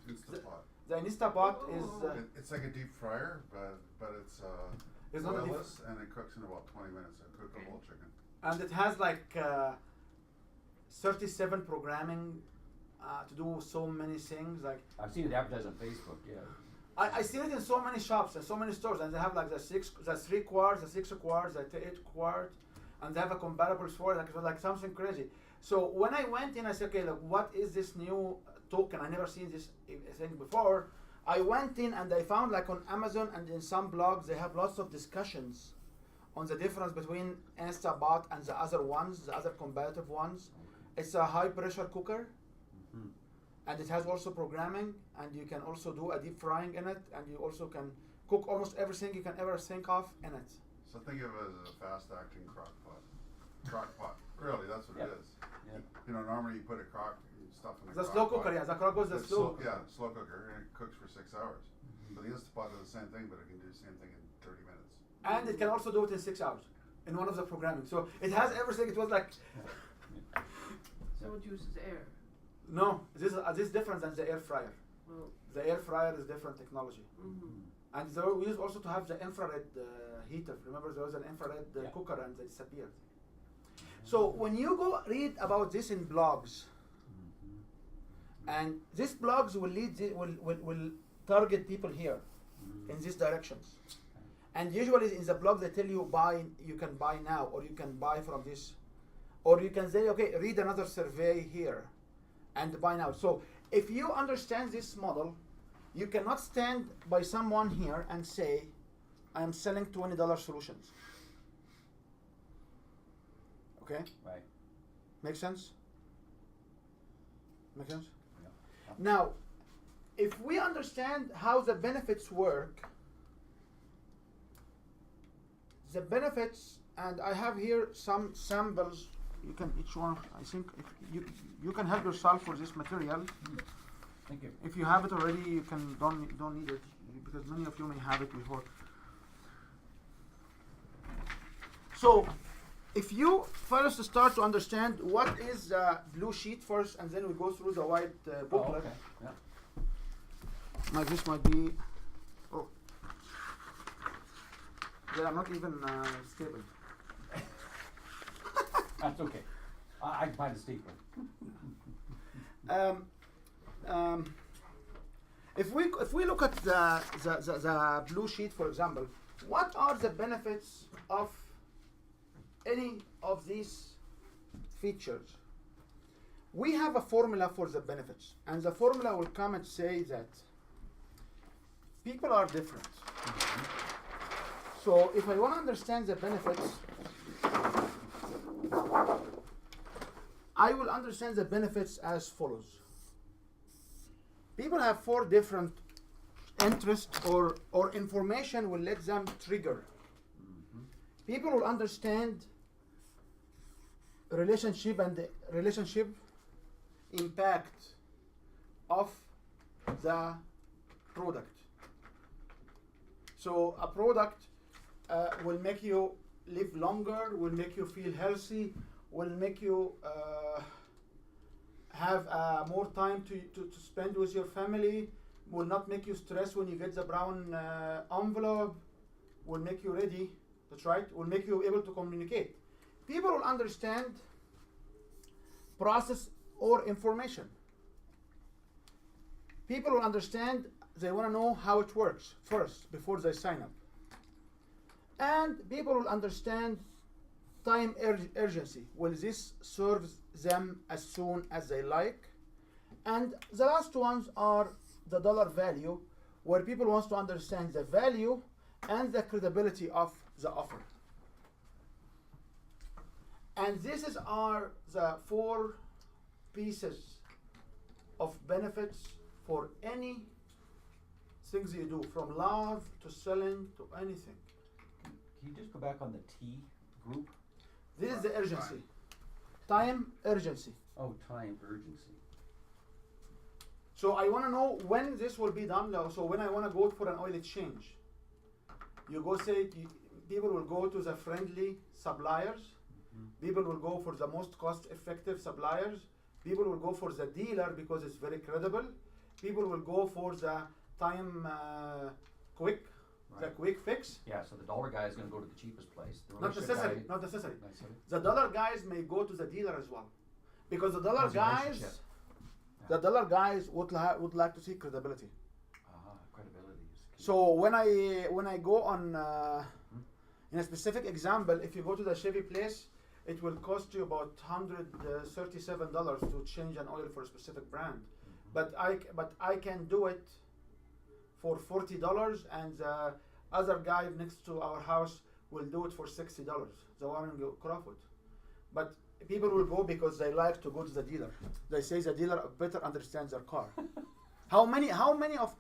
Instapot. The Instabot is It's like a deep fryer, but it's It's not a deep- oilless and it cooks in about 20 minutes. I cook a whole chicken. and it has like 37 programming to do so many things. Like I've seen it advertised on Facebook. Yeah. I see it in so many shops and so many stores, and they have like the 3 quarts, the 6 quarts, the 8 quart, and they have a comparables for it, like something crazy. So when I went in, I said, okay, look, what is this new token? I never seen this thing before. I went in and I found like on Amazon and in some blogs they have lots of discussions on the difference between Instabot and the other ones, the other competitive ones. It's a high pressure cooker. Mhm. And it has also programming, and you can also do a deep frying in it, and you also can cook almost everything you can ever think of in it. So think of it as a fast-acting crock pot. Crock pot. Really, that's what Yeah. it is. Yeah. You know, normally you put a stuff in a The crock slow pot. cooker, yeah, the crock was the It's slow. Yeah, slow cooker, and it cooks for 6 hours. So the Instapot does the same thing, but it can do the same thing in 30 minutes. And it can also do it in 6 hours in one of the programming. So it has everything. It was like, So it uses air. no, this is different than the air fryer. Well, The air fryer is different technology. And there, we used also to have the infrared heater. Remember, there was an infrared Yeah. cooker, and it disappeared. So when you go read about this in blogs, and these blogs will lead, will target people here in these directions. And usually in the blog they tell you you can buy now, or you can buy from this, or you can say, okay, read another survey here, and buy now. So if you understand this model, you cannot stand by someone here and say, I am selling $20 solutions. Okay, Right. make sense? Make sense? Yeah. Now, if we understand how the benefits work, the benefits, and I have here some samples. You can each one. I think if you can help yourself with this material. Thank you. If you have it already, you can don't need it because many of you may have it before. So, if you first start to understand what is the blue sheet first, and then we go through the white Oh, booklet. okay. Yeah. Like this might be. Oh, they are not even stable. That's okay. I can find a stapler. If we look at the blue sheet, for example, what are the benefits of any of these features? We have a formula for the benefits, and the formula will come and say that people are different. So if I want to understand the benefits, I will understand the benefits as follows. People have 4 different interests or information will let them trigger. People will understand relationship and the relationship impact of the product. So a product will make you live longer, will make you feel healthy, will make you have more time to spend with your family, will not make you stress when you get the brown envelope, will make you ready, that's right, will make you able to communicate. People will understand process or information. People will understand, they want to know how it works first before they sign up. And people will understand time urgency. Will this serve them as soon as they like? And the last ones are the dollar value, where people want to understand the value and the credibility of the offer. And these are the 4 pieces of benefits for any things you do, from love to selling to anything. Can you just go back on the T group? This is the urgency. Time urgency. Oh, time urgency. So I want to know when this will be done. So when I want to go for an oil exchange, you go say, people will go to the friendly suppliers. People will go for the most cost-effective suppliers. People will go for the dealer because it's very credible. People will go for the time quick, the quick fix. Yeah, so the dollar guy is going to go to the cheapest place. The Not relationship necessary. guy- Not necessary. Necessary? The dollar guys may go to the dealer as well, because the dollar That's a guys, relationship. the dollar guys would like to see credibility. Credibility is key. So when I go on in a specific example, if you go to the Chevy place, it will cost you about $137 to change an oil for a specific brand. But I can do it for $40, and the other guy next to our house will do it for $60. The one in Crawford. But people will go because they like to go to the dealer. They say the dealer better understands their car. How many of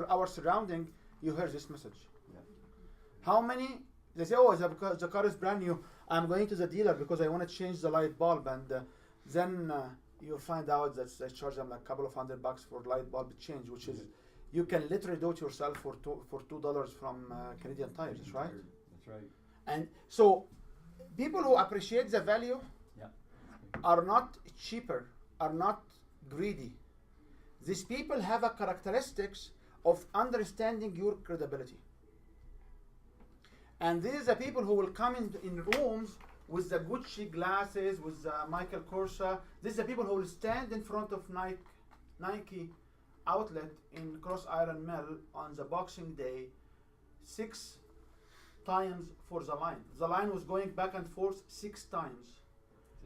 our surrounding you hear this message? Yeah. How many they say, oh, because the car is brand new, I'm going to the dealer because I want to change the light bulb, and then you find out that they charge them like a couple of $100 for light bulb change, which is you can literally do it yourself for $2 from Canadian Tires, that's right? That's right. And so people who appreciate the value Yeah. are not cheaper, are not greedy. These people have a characteristics of understanding your credibility. And these are the people who will come in rooms with the Gucci glasses, with the Michael Kors. These are the people who will stand in front of Nike outlet in Cross Iron Mill on the Boxing Day 6 times for the line. The line was going back and forth 6 times.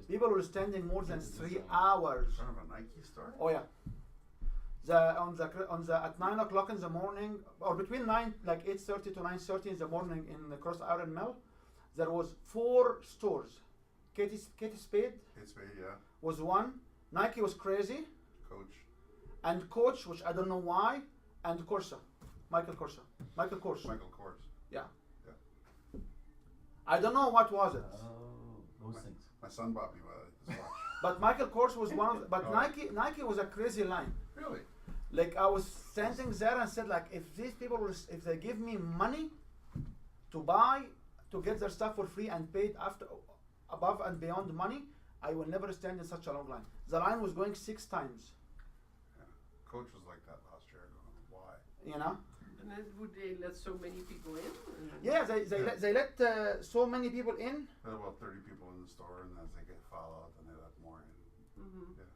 People were standing more than 3 hours. In front of a Nike store? Oh yeah. At 9 o'clock in the morning, or between 8:30 to 9:30 in the morning in the Cross Iron Mill, there was 4 stores Katie Spade It's me, yeah. was one. Nike was crazy, Coach. and Coach, which I don't know why, and Corsa, Michael Kors. Michael Kors. Yeah. Yeah. I don't know what was it, Oh, those things. My son bought me one. but Michael Kors was one of. But Oh. Nike was a crazy line. Really? Like I was standing there and said, like, if these people if they give me money to buy to get their stuff for free and paid after above and beyond the money, I will never stand in such a long line. The line was going 6 times. Yeah. Coach was like that last year. I don't know why. You know. And then would they let so many people in? Yeah, they let so many people in. There were about 30 people in the store, and as they get file out, then they let more in. Mm-hmm. Yeah.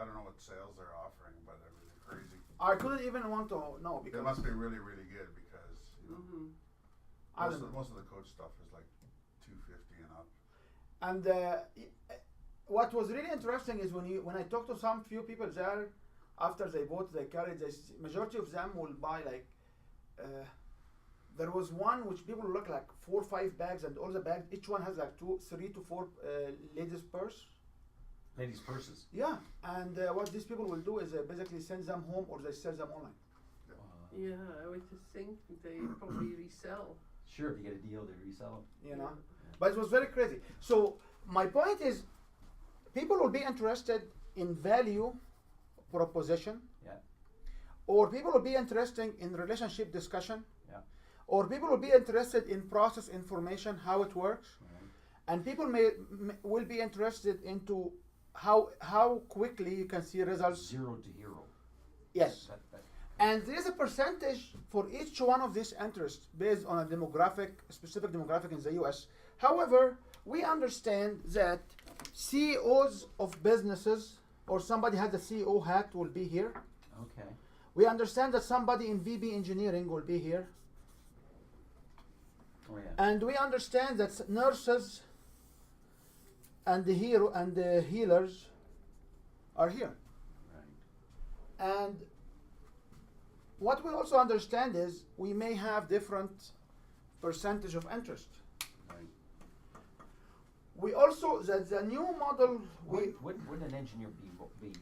I don't know what sales they're offering, but it was crazy. I couldn't even want to know It because must be really, really good because you know, Mm-hmm. I don't know. most of the coach stuff is like $250 and up. And what was really interesting is when I talked to some few people there, after they bought, they carried. Majority of them will buy like. There was one which people look like 4 or 5 bags, and all the bags, each one has like 3 to 4 ladies' purse. Ladies' purses. Yeah, and what these people will do is basically send them home or they sell them online. Yeah, I would just think they probably resell. Sure, if you get a deal, they resell them. You know, but it was very crazy. So my point is, people will be interested in value proposition. Yeah. Or people will be interested in relationship discussion. Yeah. Or people will be interested in process information, how it works. Right. And people will be interested into how quickly you can see results. 0 to hero. Yes. That, And there is a percentage for each one of these interests based on a specific demographic in the US. However, we understand that CEOs of businesses or somebody has a CEO hat will be here. okay. We understand that somebody in VB engineering will be here. Oh yeah. And we understand that nurses and the healers are here. Right. And what we also understand is we may have different percentage of interest. Right. We also, the new model, Wouldn't an engineer be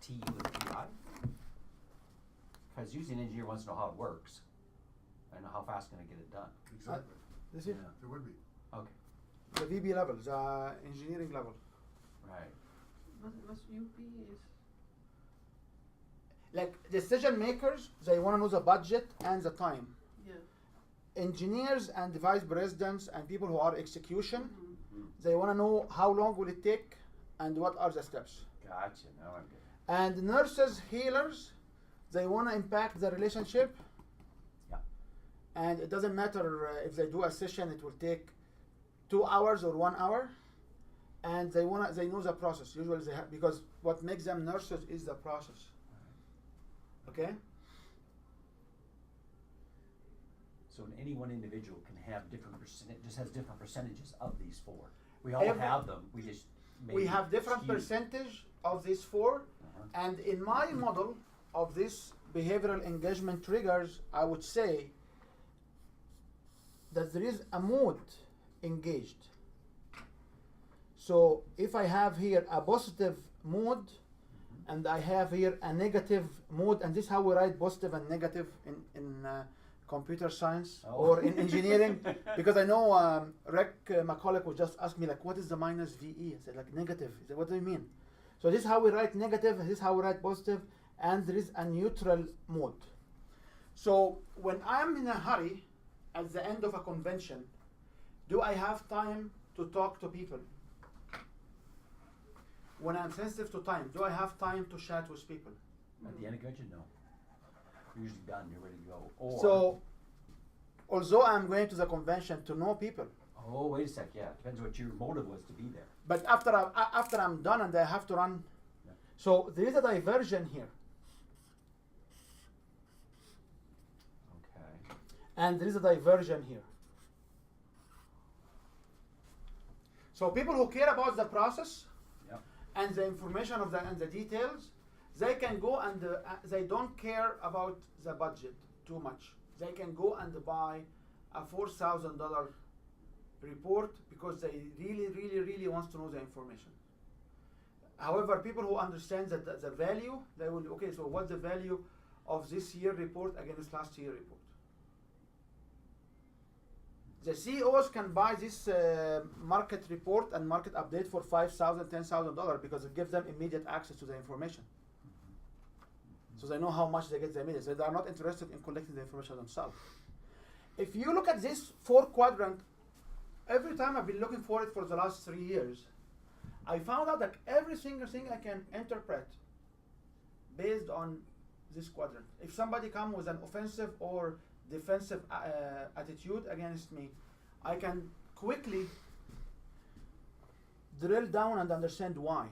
TU and TI? Because usually an engineer wants to know how it works and how fast can I get it done. Exactly. this is There would be. Okay. the VB level, the engineering level. Right. What UP is? Like decision makers, they want to know the budget and the time. Yeah. Engineers and the vice presidents and people who are execution, Mm-hmm. they want to know how long will it take and what are the steps. Gotcha. Now I'm good. And nurses, healers, they want to impact the relationship. Yeah. And it doesn't matter if they do a session, it will take 2 hours or 1 hour. And they know the process. Usually because what makes them nurses is the process. Okay? So any one individual can have different just has different percentages of these 4. We all Every- have them. We just We have different skewed. percentage of these 4. Uh-huh. And in my model of this behavioral engagement triggers, I would say that there is a mood engaged. So if I have here a positive mood and I have here a negative mood, and this is how we write positive and negative in computer science Oh. or in engineering, because I know Rick McCulloch would just ask me like, what is the minus VE? I said like negative. He said, what do you mean? So this is how we write negative, this is how we write positive, and there is a neutral mode. So when I'm in a hurry at the end of a convention, do I have time to talk to people? When I'm sensitive to time, do I have time to chat with people? At the end of convention, no. You're usually done. You're ready to go. Or So, although I'm going to the convention to know people, oh, wait a sec. Yeah, depends what your motive was to be there. but after I'm done and I have to run, Yeah. so there is a diversion here, Okay. and there is a diversion here. So people who care about the process Yep. and the information of and the details, they can go and they don't care about the budget too much. They can go and buy a $4,000 report because they really wants to know the information. However, people who understand that the value, they will, okay, so what's the value of this year report against last year report? The CEOs can buy this market report and market update for $5,000, $10,000 because it gives them immediate access to the information. So they know how much they get the immediate. So they are not interested in collecting the information themselves. If you look at this 4-quadrant, every time I've been looking for it for the last 3 years, I found out that every single thing I can interpret based on this quadrant. If somebody comes with an offensive or defensive attitude against me, I can quickly drill down and understand why.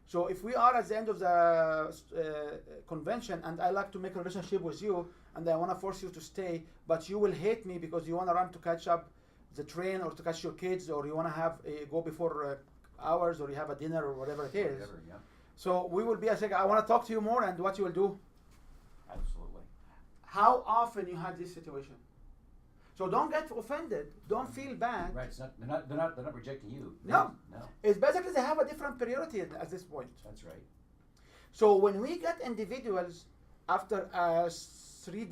So if we are at the end of the convention and I like to make a relationship with you and I want to force you to stay, but you will hate me because you want to run to catch up the train or to catch your kids, or you want to have go before hours, or you have a dinner or whatever it is. Whatever, yeah. So we will be a second. I want to talk to you more, and what you will do. Absolutely. How often you had this situation? So don't get offended. Don't feel bad. Right. It's not, they're not rejecting you. No. No. It's basically they have a different priority at this point. That's right. So when we get individuals after a 3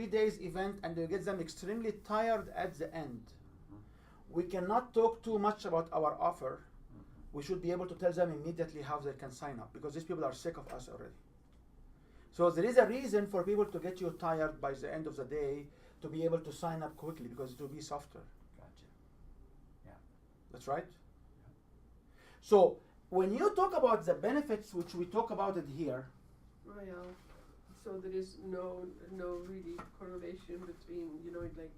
days event and we get them extremely tired at the end, we cannot talk too much about our offer. We should be able to tell them immediately how they can sign up because these people are sick of us already. So there is a reason for people to get you tired by the end of the day to be able to sign up quickly because it will be software. Gotcha. Yeah. That's right. So when you talk about the benefits, which we talk about it here, Well, so there is no really correlation between, like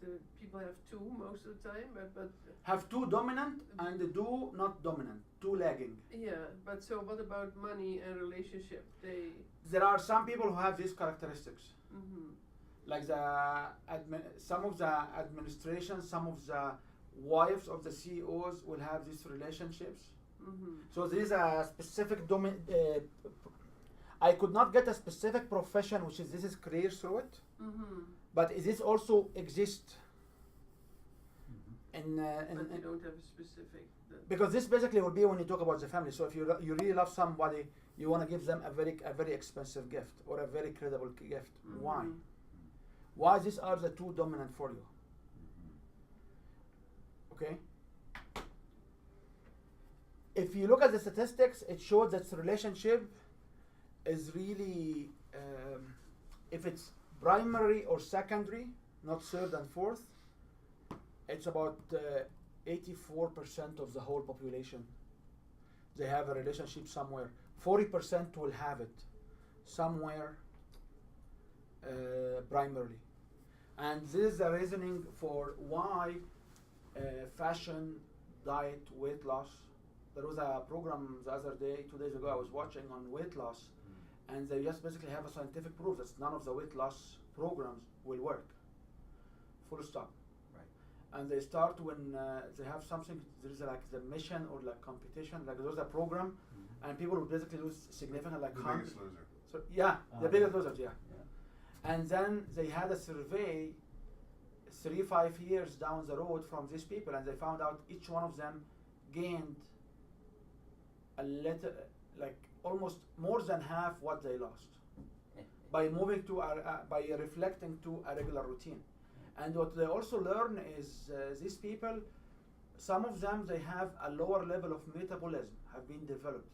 the people have 2 most of the time, but have 2 dominant and 2 not dominant, 2 lagging. yeah, but so what about money and relationship? There are some people who have these characteristics. Mm-hmm. Like some of the administration, some of the wives of the CEOs will have these relationships. Mm-hmm. So there is a specific I could not get a specific profession which is this is career through it, Mm-hmm. but this also exists in But you don't have a specific. because this basically will be when you talk about the family. So if you really love somebody, you want to give them a very expensive gift or a very credible gift. Mm-hmm. Why? Why these are the 2 dominant for you? Okay. If you look at the statistics, it shows that the relationship is really, if it's primary or secondary, not third and fourth, it's about 84% of the whole population. They have a relationship somewhere. 40% will have it somewhere primarily. And this is the reasoning for why fashion, diet, weight loss. There was a program the other day, 2 days ago, I was watching on weight loss, and they just basically have a scientific proof that none of the weight loss programs will work. Full stop. Right. And they start when they have something, there is like the mission or like competition, like there's a program, and people will basically lose significant like The harm. Biggest Loser. So yeah, the Oh, biggest yeah. losers, yeah. Yeah. And then they had a survey 3-5 years down the road from these people, and they found out each one of them gained a little, like almost more than half what they lost by moving to by reflecting to a regular routine. And what they also learn is these people, some of them, they have a lower level of metabolism have been developed.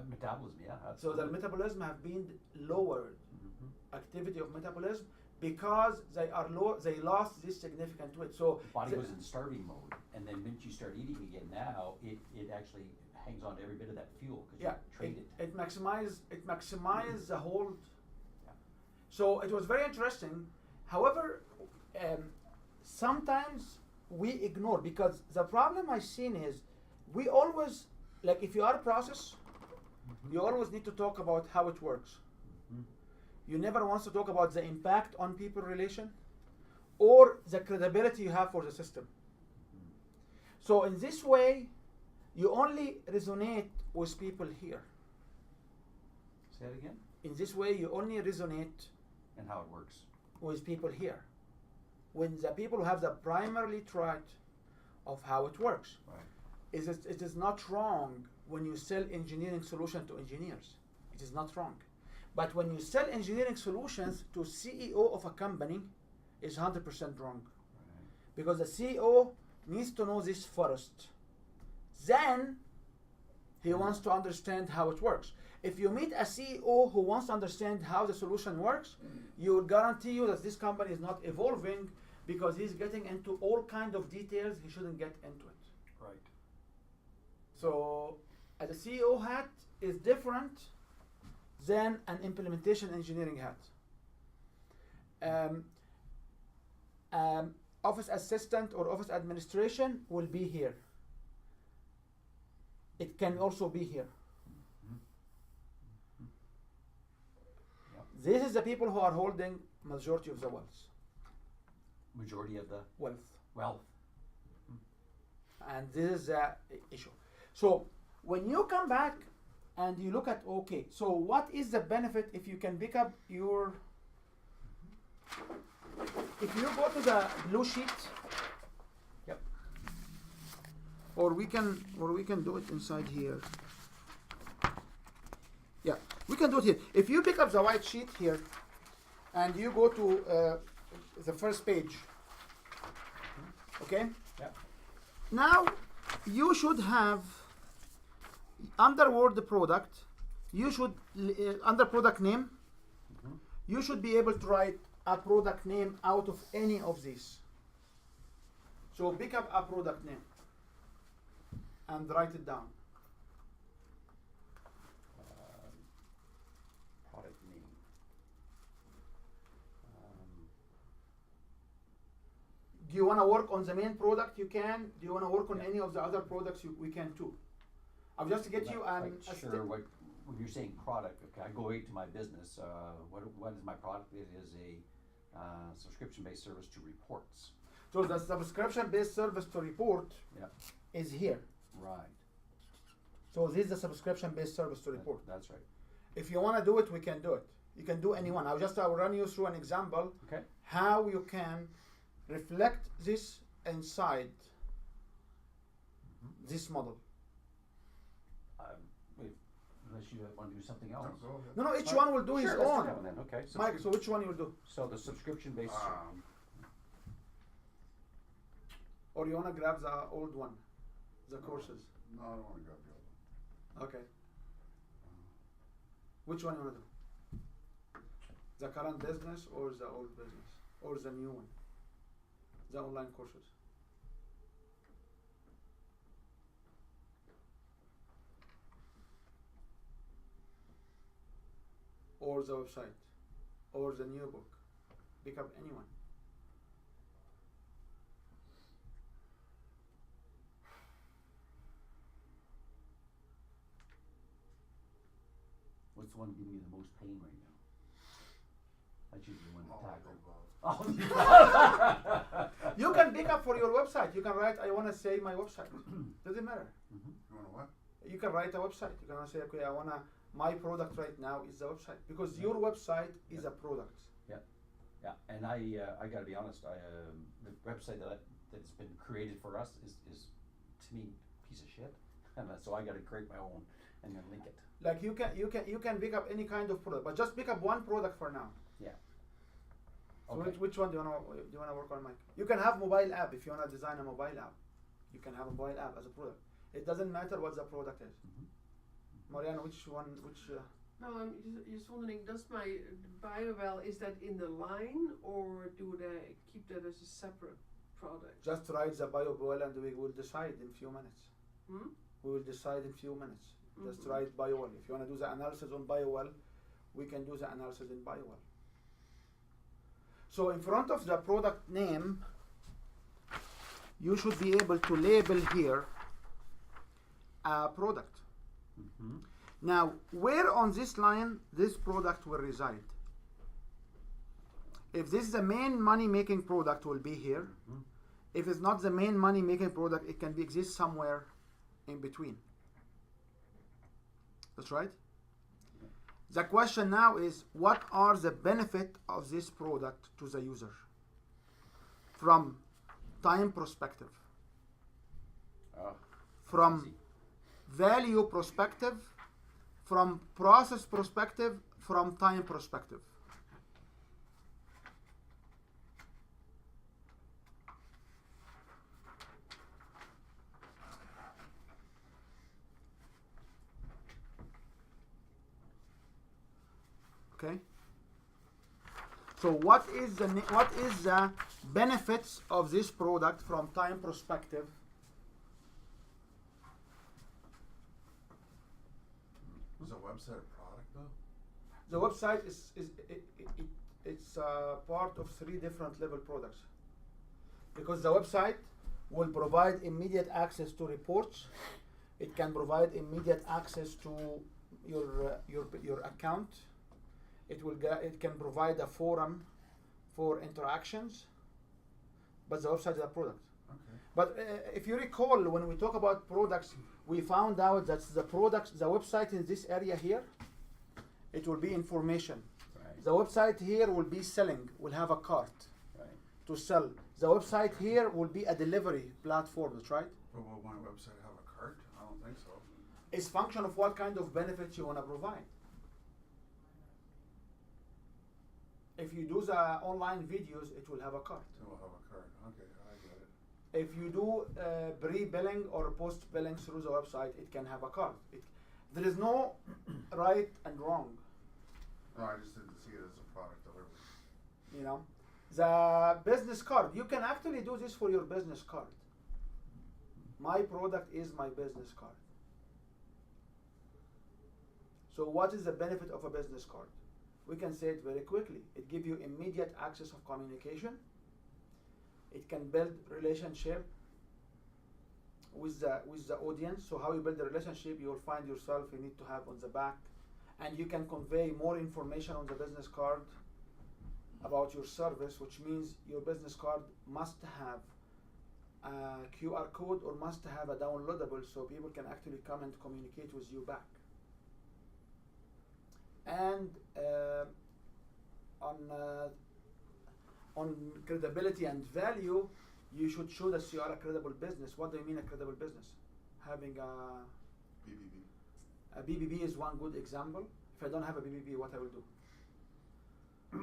Metabolism, yeah. So Absolutely. their metabolism have been lowered, Mhm. activity of metabolism, because they are low, they lost this significant weight. So The body the- was in starving mode, and then once you start eating again now, it actually hangs on to every bit of that fuel because yeah, you trade it. it maximize the whole. Yeah. So it was very interesting. However, sometimes we ignore, because the problem I've seen is we always, like if you are a process, you always need to talk about how it works. Mhm. You never want to talk about the impact on people relation or the credibility you have for the system. So in this way, you only resonate with people here. Say that again? In this way, you only resonate And how it works. with people here. when the people who have the primarily tried of how it works. Right. It is not wrong when you sell engineering solution to engineers. It is not wrong. But when you sell engineering solutions to CEO of a company, it's 100% wrong. Right. Because the CEO needs to know this first. Then he wants to understand how it works. If you meet a CEO who wants to understand how the solution works, you will guarantee you that this company is not evolving because he's getting into all kind of details he shouldn't get into it. Right. So a CEO hat is different than an implementation engineering hat. Office assistant or office administration will be here. It can also be here. Yep. This is the people who are holding majority of the wealth. Majority of the Wealth. wealth. And this is the issue. So when you come back and you look at, okay, so what is the benefit if you can pick up your, if you go to the blue sheet, Yep. or we can do it inside here. Yeah, we can do it here. If you pick up the white sheet here and you go to the first page, okay? Yep. Now you should have under word product, you should under product name, you should be able to write a product name out of any of these. So pick up a product name and write it down. Product name. Do you want to work on the main product? You can. Do you want to work on any of the other products? We can too. I'll just get you Not an quite sure what when you're saying product. Okay, I go into my business. What is my product? It is a subscription-based service to reports. So the subscription-based service to report Yep. is here. Right. So this is the subscription-based service to report. That's right. If you want to do it, we can do it. You can do any one. I'll run you through an example Okay. how you can reflect this inside this model. Unless you want to do something else. Go ahead. No, each one will do his Sure, let's do own. that one then. Okay. Mike, so which one you will do? So the subscription-based. Or you want to grab the old one, the courses? No, I don't want to grab the other one. Okay. Which one you want to do? The current business or the old business? Or the new one? The online courses? Or the website? Or the new book? Pick up anyone. What's the one giving you the most pain right now? That's usually the one to All of tackle. the above. Oh, You can pick up for your website. You can write, I want to say my website. Doesn't matter. You want to what? You can write a website. You can say, okay, I want to, my product right now is the website. Because your website is a product. Yeah, and I got to be honest. The website that's been created for us is to me a piece of shit, and so I got to create my own and then link it. Like you can pick up any kind of product, but just pick up one product for now. Yeah. So Okay. which one do you want to work on, Mike? You can have mobile app if you want to design a mobile app. You can have a mobile app as a product. It doesn't matter what the product is. Mariana, which one? No, I'm just wondering, does my BioWell, is that in the line or do they keep that as a separate product? Just write the BioWell and we will decide in few minutes. Hmm? We will decide in few minutes. Just Mhm. write BioWell. If you want to do the analysis on BioWell, we can do the analysis in BioWell. So in front of the product name, you should be able to label here a product. Mm-hmm. Now, where on this line this product will reside? If this is the main money-making product, will be here. Mhm. If it's not the main money-making product, it can exist somewhere in between. That's right. The question now is, what are the benefit of this product to the user? from time perspective, Oh, from easy. value perspective, from process perspective, from time perspective. Okay. So what is the benefits of this product from time perspective? Was a website a product though? The website it's part of 3 different level products, because the website will provide immediate access to reports. It can provide immediate access to your account. It can provide a forum for interactions, but the website is a product. Okay. But if you recall, when we talk about products, we found out that the website in this area here, it will be information. Right. The website here will be selling, will have a cart Right. to sell. The website here will be a delivery platform, that's right? But will my website have a cart? I don't think so. It's function of what kind of benefits you want to provide. If you do the online videos, it will have a cart. It will have a cart. Okay, I get it. If you do pre-billing or post-billing through the website, it can have a cart. There is no right and wrong. No, I just didn't see it as a product delivery. You know, the business card, you can actually do this for your business card. My product is my business card. So what is the benefit of a business card? We can say it very quickly. It gives you immediate access of communication. It can build relationship with the audience. So how you build the relationship, you will find yourself you need to have on the back, and you can convey more information on the business card about your service, which means your business card must have a QR code or must have a downloadable so people can actually come and communicate with you back. And on credibility and value, you should show that you are a credible business. What do you mean a credible business? Having BBB. a BBB is one good example. If I don't have a BBB, what I will do?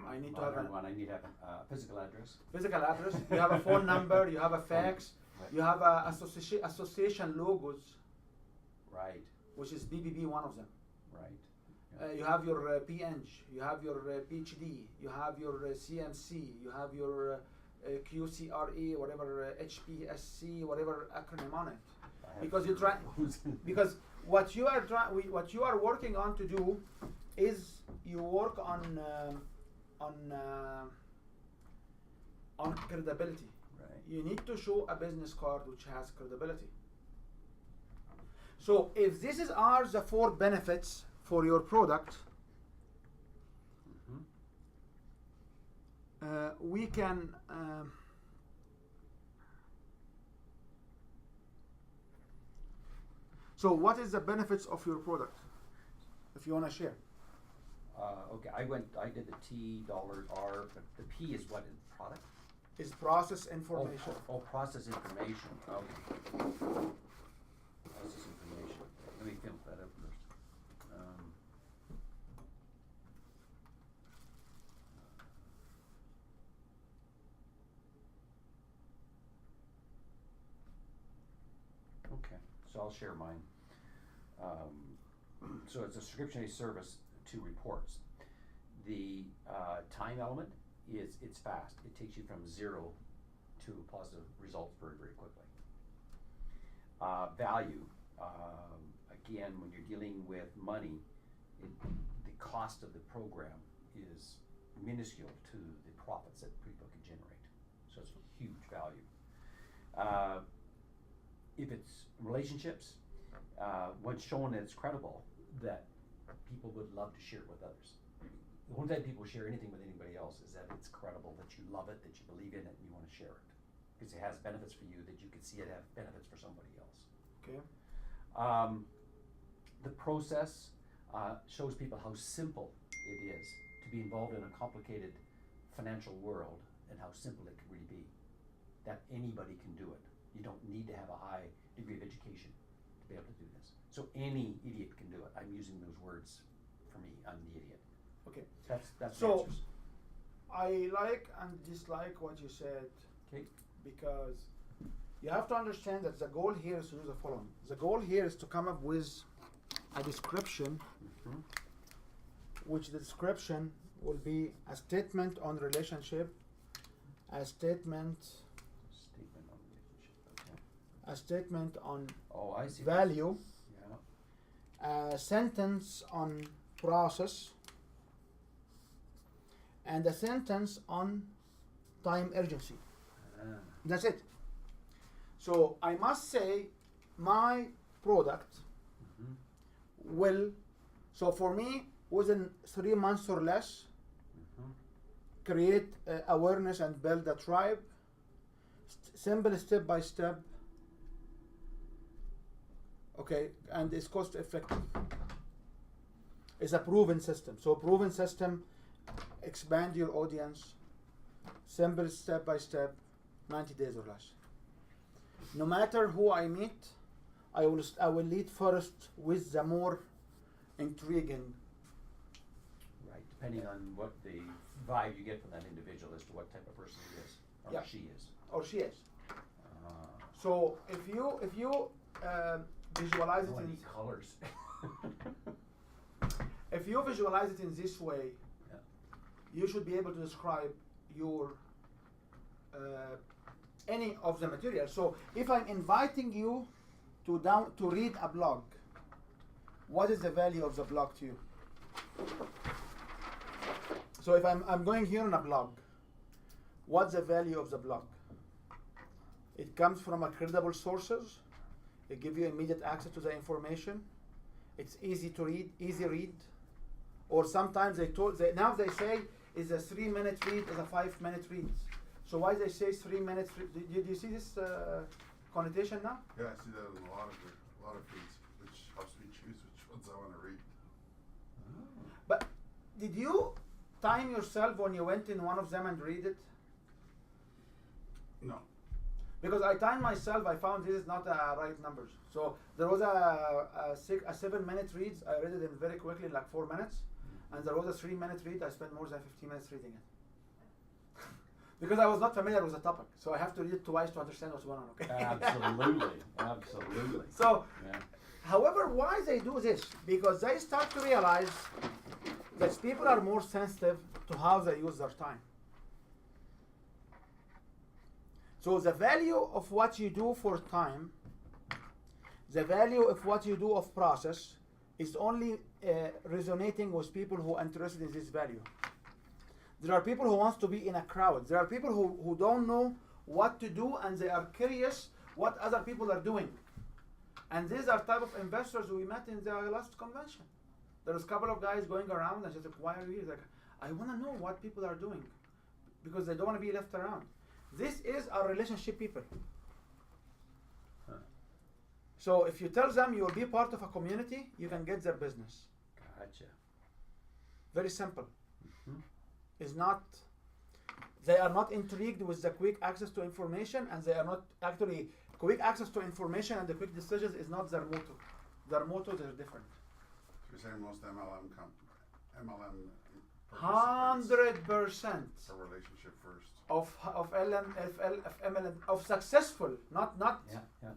I need to have I need to have a physical address. physical address. You have a phone number. You have a fax. Right. You have a association logos, Right. which is BBB, one of them. Right. You have your PNG, you have your PhD, you have your CMC, you have your QCRE, whatever HPSC, whatever acronym on it. I have Because you zero try, of those. because what you are working on to do is you work on credibility. Right. You need to show a business card which has credibility. So if these are the 4 benefits for your product, we can so what is the benefits of your product, if you want to share? Okay, I did the T, dollar, R, but the P is what, product? Is process information. Oh, process information, okay. Process information, let me fill that up first. Okay, so I'll share mine. So it's a subscription-based service to reports. The time element is it's fast. It takes you from 0 to positive results very, very quickly. Value, again, when you're dealing with money, the cost of the program is minuscule to the profits that people can generate. So it's a huge value. If it's relationships, once shown that it's credible, that people would love to share it with others. The only time people share anything with anybody else is that it's credible, that you love it, that you believe in it, and you want to share it. Because it has benefits for you that you can see it have benefits for somebody else. Okay. The process shows people how simple it is to be involved in a complicated financial world and how simple it can really be. that anybody can do it. You don't need to have a high degree of education to be able to do this. So any idiot can do it. I'm using those words for me. I'm the idiot. Okay. That's So- the answers. I like and dislike what you said Okay. because you have to understand that the goal here is to do the following. The goal here is to come up with a description, Mhm. which the description will be a statement on relationship, a statement Statement on relationship. Okay. a statement on Oh, I see. value, Yeah. a sentence on process, and a sentence on time urgency. Ah. That's it. So I must say my product Mhm. will, so for me, within 3 months or less, Mhm. create awareness and build a tribe, simple step by step, okay, and it's cost effective. It's a proven system. So proven system, expand your audience, simple step by step, 90 days or less. No matter who I meet, I will lead first with the more intriguing. Right. Depending on what the vibe you get from that individual as to what type of person he is or Yeah. she is. Or she is. Ah. So if you visualize I it want in neat colors. if you visualize it in this way, Yeah. you should be able to describe your any of the material. So if I'm inviting you to read a blog, what is the value of the blog to you? So if I'm going here on a blog, what's the value of the blog? It comes from a credible sources. It gives you immediate access to the information. It's easy to read, easy read. Or sometimes now they say is a 3-minute read, is a 5-minute read. So why they say 3 minutes? Do you see this connotation now? Yeah, I see that in a lot of feeds, which helps me choose which ones I want to read. But did you time yourself when you went in one of them and read it? No. Because I timed myself, I found this is not right numbers. So there was a 7-minute read. I read it in very quickly, in like 4 minutes, and there was a 3-minute read. I spent more than 15 minutes reading it. Because I was not familiar with the topic, so I have to read it twice to understand what's going on. Okay. Absolutely. Absolutely. So, Yeah. however, why they do this? Because they start to realize that people are more sensitive to how they use their time. So the value of what you do for time, the value of what you do of process, is only resonating with people who are interested in this value. There are people who want to be in a crowd. There are people who don't know what to do and they are curious what other people are doing. And these are type of investors we met in the last convention. There was a couple of guys going around and just like, why are you here? Like, I want to know what people are doing because they don't want to be left around. This is our relationship people. Huh. So if you tell them you will be part of a community, you can get their business. Gotcha. Very simple. Mhm. They are not intrigued with the quick access to information, and they are not actually quick access to information and the quick decisions is not their motto. Their motto is different. So you're saying most MLM participants 100% a relationship first. of MLM of successful, not Yeah.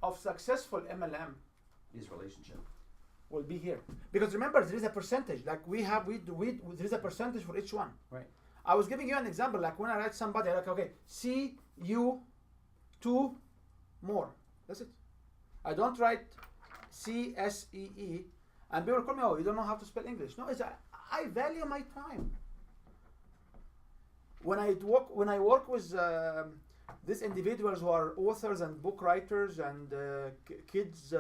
of successful MLM Is relationship. will be here. Because remember, there is a percentage. Like we there is a percentage for each one. Right. I was giving you an example. Like when I write somebody, I'm like, okay, see you 2 more. That's it. I don't write CSEE, and people call me, oh, you don't know how to spell English. No, I value my time. When I work with these individuals who are authors and book writers and kids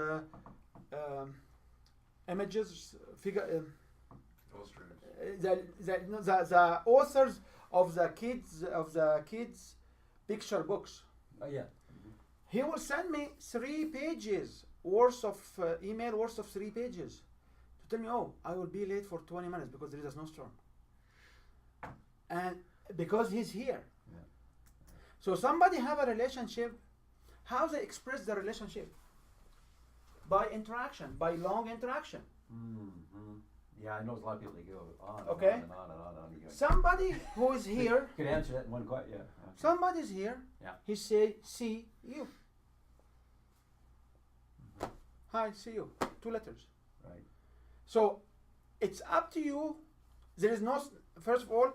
images figure. Illustrators. The authors of the kids picture books. Oh yeah. He will send me 3 pages worth of email worth of 3 pages to tell me, oh, I will be late for 20 minutes because there is a snowstorm. And because he's here. Yeah. So somebody have a relationship. How they express the relationship? By interaction, by long interaction. Mm-hmm. Yeah, I know a lot of people that go on and Okay. on and on and on and on. You go, Somebody who is here, could answer that in one question. Yeah. Okay. somebody's here. Yeah. He say, see you. Hi, see you. 2 letters. Right. So it's up to you. There is no, first of all,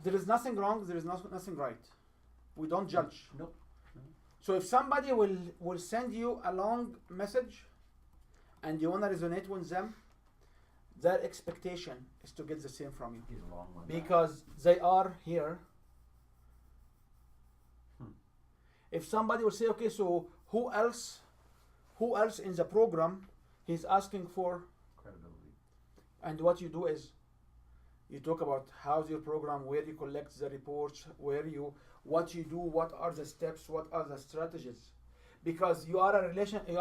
there is nothing wrong, there is nothing right. We don't judge. Nope. So if somebody will send you a long message and you want to resonate with them, their expectation is to get the same from you. He's a long one. Because they are here. Hmm. If somebody will say, okay, so who else in the program he's asking for, Credibility. and what you do is you talk about how's your program, where you collect the reports, what you do, what are the steps, what are the strategies. Because you are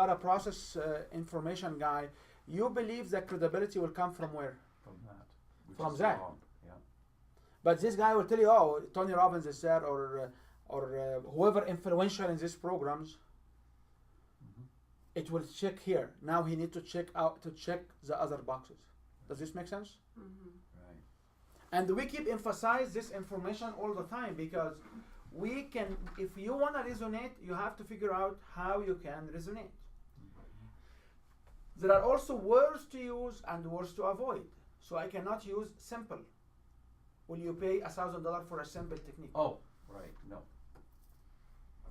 a process information guy, you believe that credibility will come from where? From that. Which From is that. wrong. Yeah. But this guy will tell you, oh, Tony Robbins is there, or whoever influential in these programs. It will check here. Now he need to check the other boxes. Does this make sense? Mm-hmm. Right. And we keep emphasize this information all the time because we can, if you want to resonate, you have to figure out how you can resonate. There are also words to use and words to avoid. So I cannot use simple. Will you pay $1,000 for a simple technique? Oh, right. No.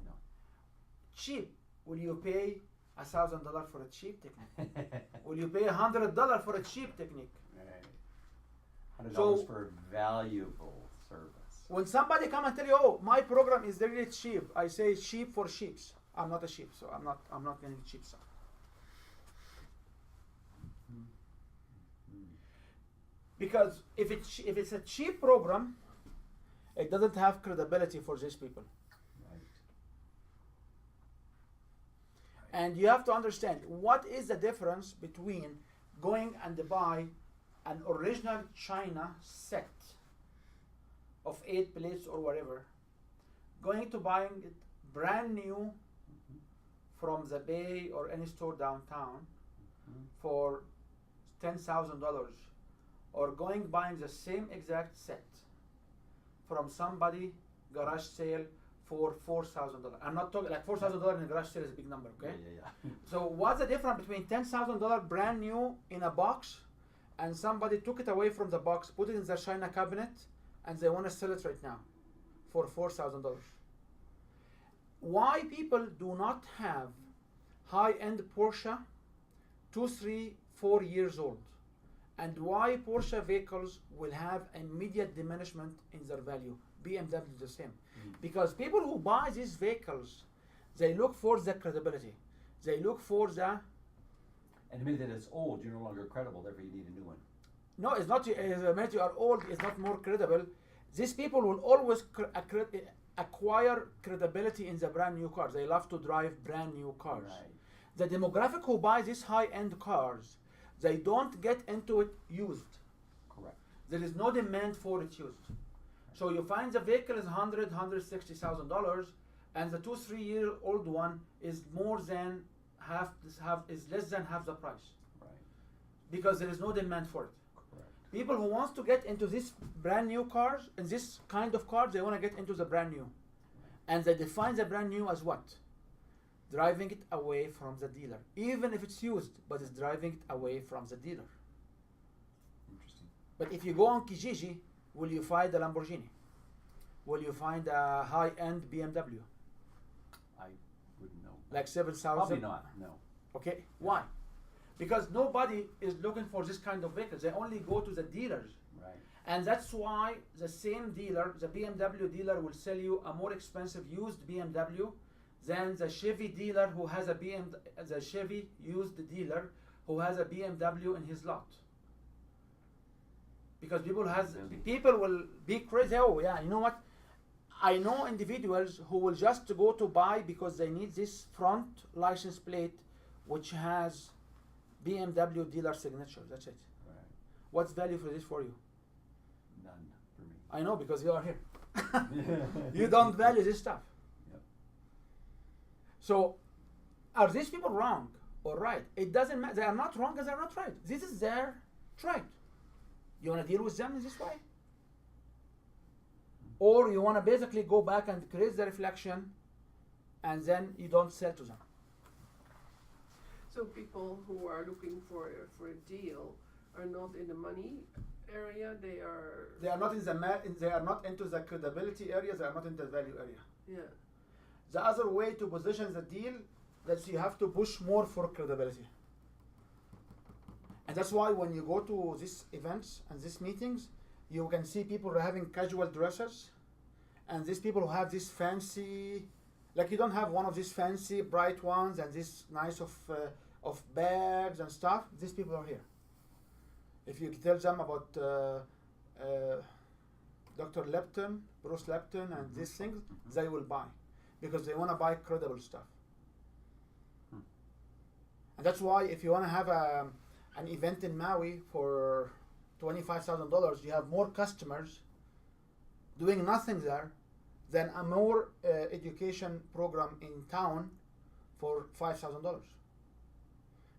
No. Cheap. Will you pay $1,000 for a cheap technique? Will you pay $100 for a cheap technique? Right. $100 So- for valuable service. When somebody come and tell you, oh, my program is really cheap, I say cheap for sheeps. I'm not a sheep, so I'm not getting cheap stuff. Because if it's a cheap program, it doesn't have credibility for these people. Right. And you have to understand what is the difference between going and buy an original China set of 8 plates or whatever, going to buying it brand new from the Bay or any store downtown for $10,000, or going buying the same exact set from somebody garage sale for $4,000. I'm not talking like $4,000 in a garage sale is a big number, okay? Yeah. So what's the difference between $10,000 brand new in a box and somebody took it away from the box, put it in their China cabinet, and they want to sell it right now for $4,000? Why people do not have high-end Porsche 2, 3, 4 years old, and why Porsche vehicles will have immediate diminishment in their value? BMW the same. Because people who buy these vehicles, they look for the credibility. They look for the, And the minute that it's old, you're no longer credible, therefore you need a new one. no, it's not, the minute you are old, it's not more credible. These people will always acquire credibility in the brand new cars. They love to drive brand new cars. Right. The demographic who buys these high-end cars, they don't get into it used. Correct. There is no demand for it used. So you find the vehicle is $160,000, and the 2, 3 year old one is more than is less than half the price, Right. because there is no demand for it. Correct. People who wants to get into this brand new cars, and this kind of cars, they want to get into the brand new, and they define the brand new as what? Driving it away from the dealer, even if it's used, but it's driving it away from the dealer. Interesting. But if you go on Kijiji, will you find a Lamborghini? Will you find a high-end BMW? I wouldn't know. Like 7,000? Probably not. No. Okay, why? Because nobody is looking for this kind of vehicles. They only go to the dealers. Right. And that's why the same dealer, the BMW dealer, will sell you a more expensive used BMW than the Chevy dealer who has the Chevy used dealer who has a BMW in his lot. Because people will be crazy. Oh yeah, you know what? I know individuals who will just go to buy because they need this front license plate which has BMW dealer signature. That's it. Right. What's value for this for you? None for me. I know, because you are here. You don't value this stuff. Yep. So, are these people wrong or right? It doesn't matter. They are not wrong and they are not right. This is their trade. You want to deal with them in this way? Or you want to basically go back and create the reflection and then you don't sell to them. So people who are looking for a deal are not in the money area. They are not in the they are not into the credibility area. They are not in the value area. yeah. The other way to position the deal that you have to push more for credibility. And that's why when you go to these events and these meetings, you can see people who are having casual dresses, and these people who have this fancy, like you don't have one of these fancy bright ones and this nice of bags and stuff. These people are here. If you tell them about Dr. Lepton, Bruce Lepton, and these things, they will buy because they want to buy credible stuff. And that's why if you want to have an event in Maui for $25,000, you have more customers doing nothing there than a more education program in town for $5,000.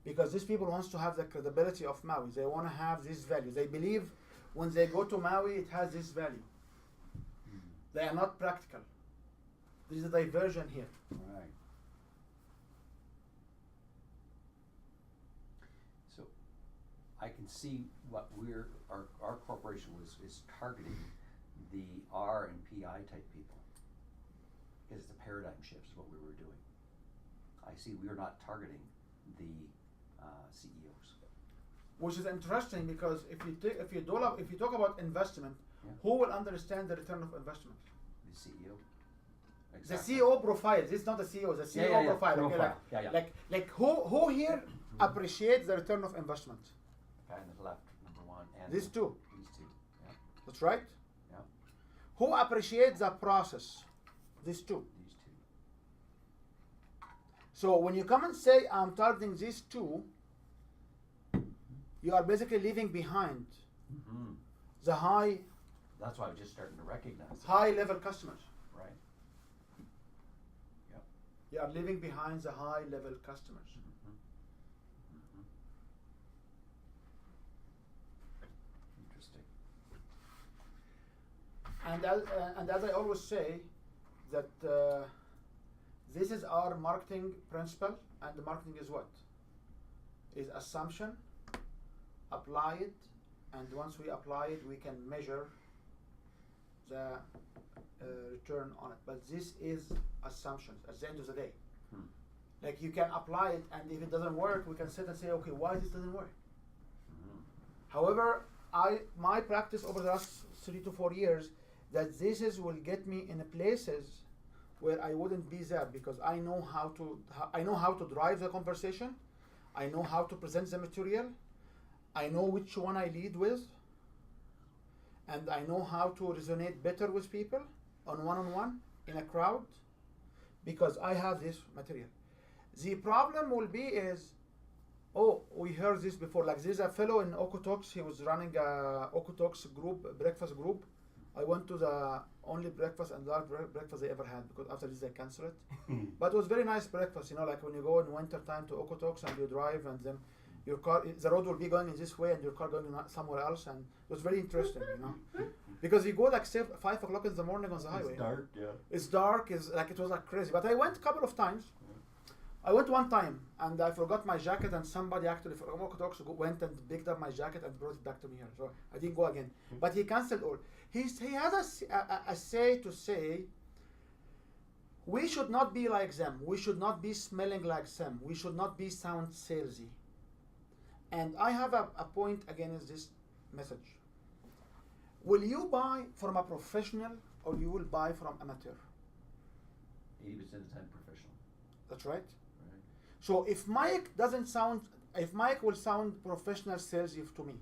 Because these people wants to have the credibility of Maui. They want to have this value. They believe when they go to Maui, it has this value. They are not practical. There is a diversion here. Right. So I can see what our corporation is targeting the R and PI type people. Because the paradigm shifts what we were doing. I see we are not targeting the CEOs. Which is interesting because if you talk about investment, Yeah. who will understand the return of investment? The CEO. The Exactly. CEO profile. This is not the CEO. The CEO profile. Okay, Profile. Yeah. like who here appreciates the return of investment? Guy on the left, number one, and These two. These two. Yeah. That's right. Yeah. Who appreciates the process? These two. These two. So when you come and say I'm targeting these two, you are basically leaving behind Mm-hmm. the high That's why I'm just starting to recognize it. level customers. Right. Yep. You are leaving behind the high level customers. Mm-hmm. Mm-hmm. Interesting. And as I always say, that this is our marketing principle, and the marketing is what? Is assumption, apply it, and once we apply it, we can measure the return on it. But this is assumptions at the end of the day. Like you can apply it, and if it doesn't work, we can sit and say, okay, why this doesn't work? Mm-hmm. However, my practice over the last 3 to 4 years, that this will get me in places where I wouldn't be there because I know how to drive the conversation, I know how to present the material, I know which one I lead with, and I know how to resonate better with people on one-on-one in a crowd because I have this material. The problem will be is, oh, we heard this before. Like there's a fellow in Okotoks, he was running a Okotoks group, breakfast group. I went to the only breakfast and dark breakfast they ever had because after this they canceled it. But it was very nice breakfast, like when you go in winter time to Okotoks and you drive and then your car, the road will be going in this way and your car going somewhere else, and it was very interesting, because you go like 5 o'clock in the morning on the highway. It's dark, yeah. It's dark, it was like crazy. But I went a couple of times. I went one time and I forgot my jacket, and somebody actually from Okotoks went and picked up my jacket and brought it back to me here. So I didn't go again. But he canceled all. He has a say to say, we should not be like them. We should not be smelling like them. We should not be sound salesy. And I have a point again is this message. Will you buy from a professional or you will buy from amateur? 80% of the time professional. That's right. Right. So if Mike will sound professional salesy to me,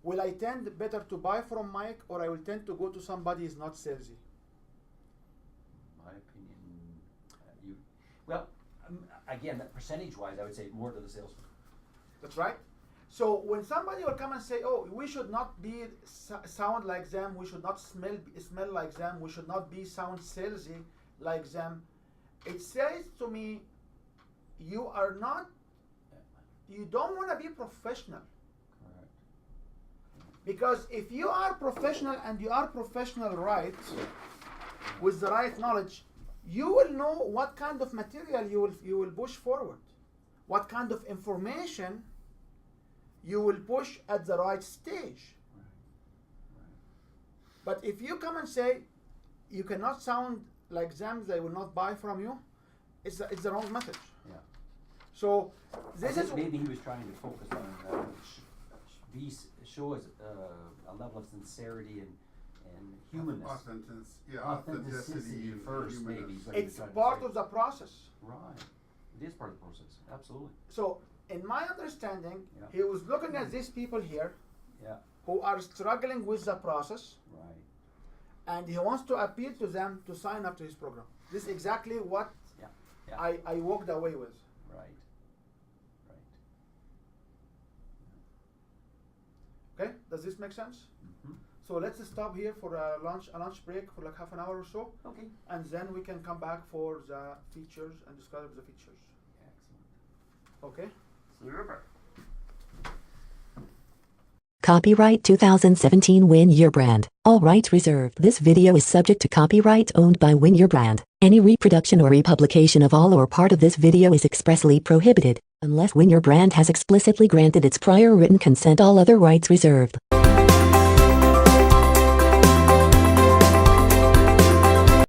will I tend better to buy from Mike or I will tend to go to somebody who's not salesy? My opinion, again, that percentage-wise, I would say more to the salesman. That's right. So when somebody will come and say, "Oh, we should not be sound like them. We should not smell like them. We should not be sound salesy like them," it says to me, you are not. You don't want to be professional. Correct. Because if you are professional and you are professional right, with the right knowledge, you will know what kind of material you will push forward, what kind of information you will push at the right stage. But if you come and say you cannot sound like them, they will not buy from you, it's the wrong message. Yeah. So I this think is maybe he was trying to focus on show us a level of sincerity and humanness. Authenticity first, humanness. maybe. But he was it's trying to part say- of the process. Right. It is part of the process. Absolutely. So in my understanding, Yeah. he was looking at these people here Yeah. who are struggling with the process, Right. and he wants to appeal to them to sign up to his program. This is exactly what Yeah. Yeah. I walked away with. Right. Right. Okay, does this make sense? Mhm. So let's stop here for a lunch break for like half an hour or so, Okay. and then we can come back for the features and discuss the features. Excellent. Okay. Super. Copyright 2017 Win Your Brand. All rights reserved. This video is subject to copyright owned by Win Your Brand. Any reproduction or republication of all or part of this video is expressly prohibited, unless Win Your Brand has explicitly granted its prior written consent. All other rights reserved.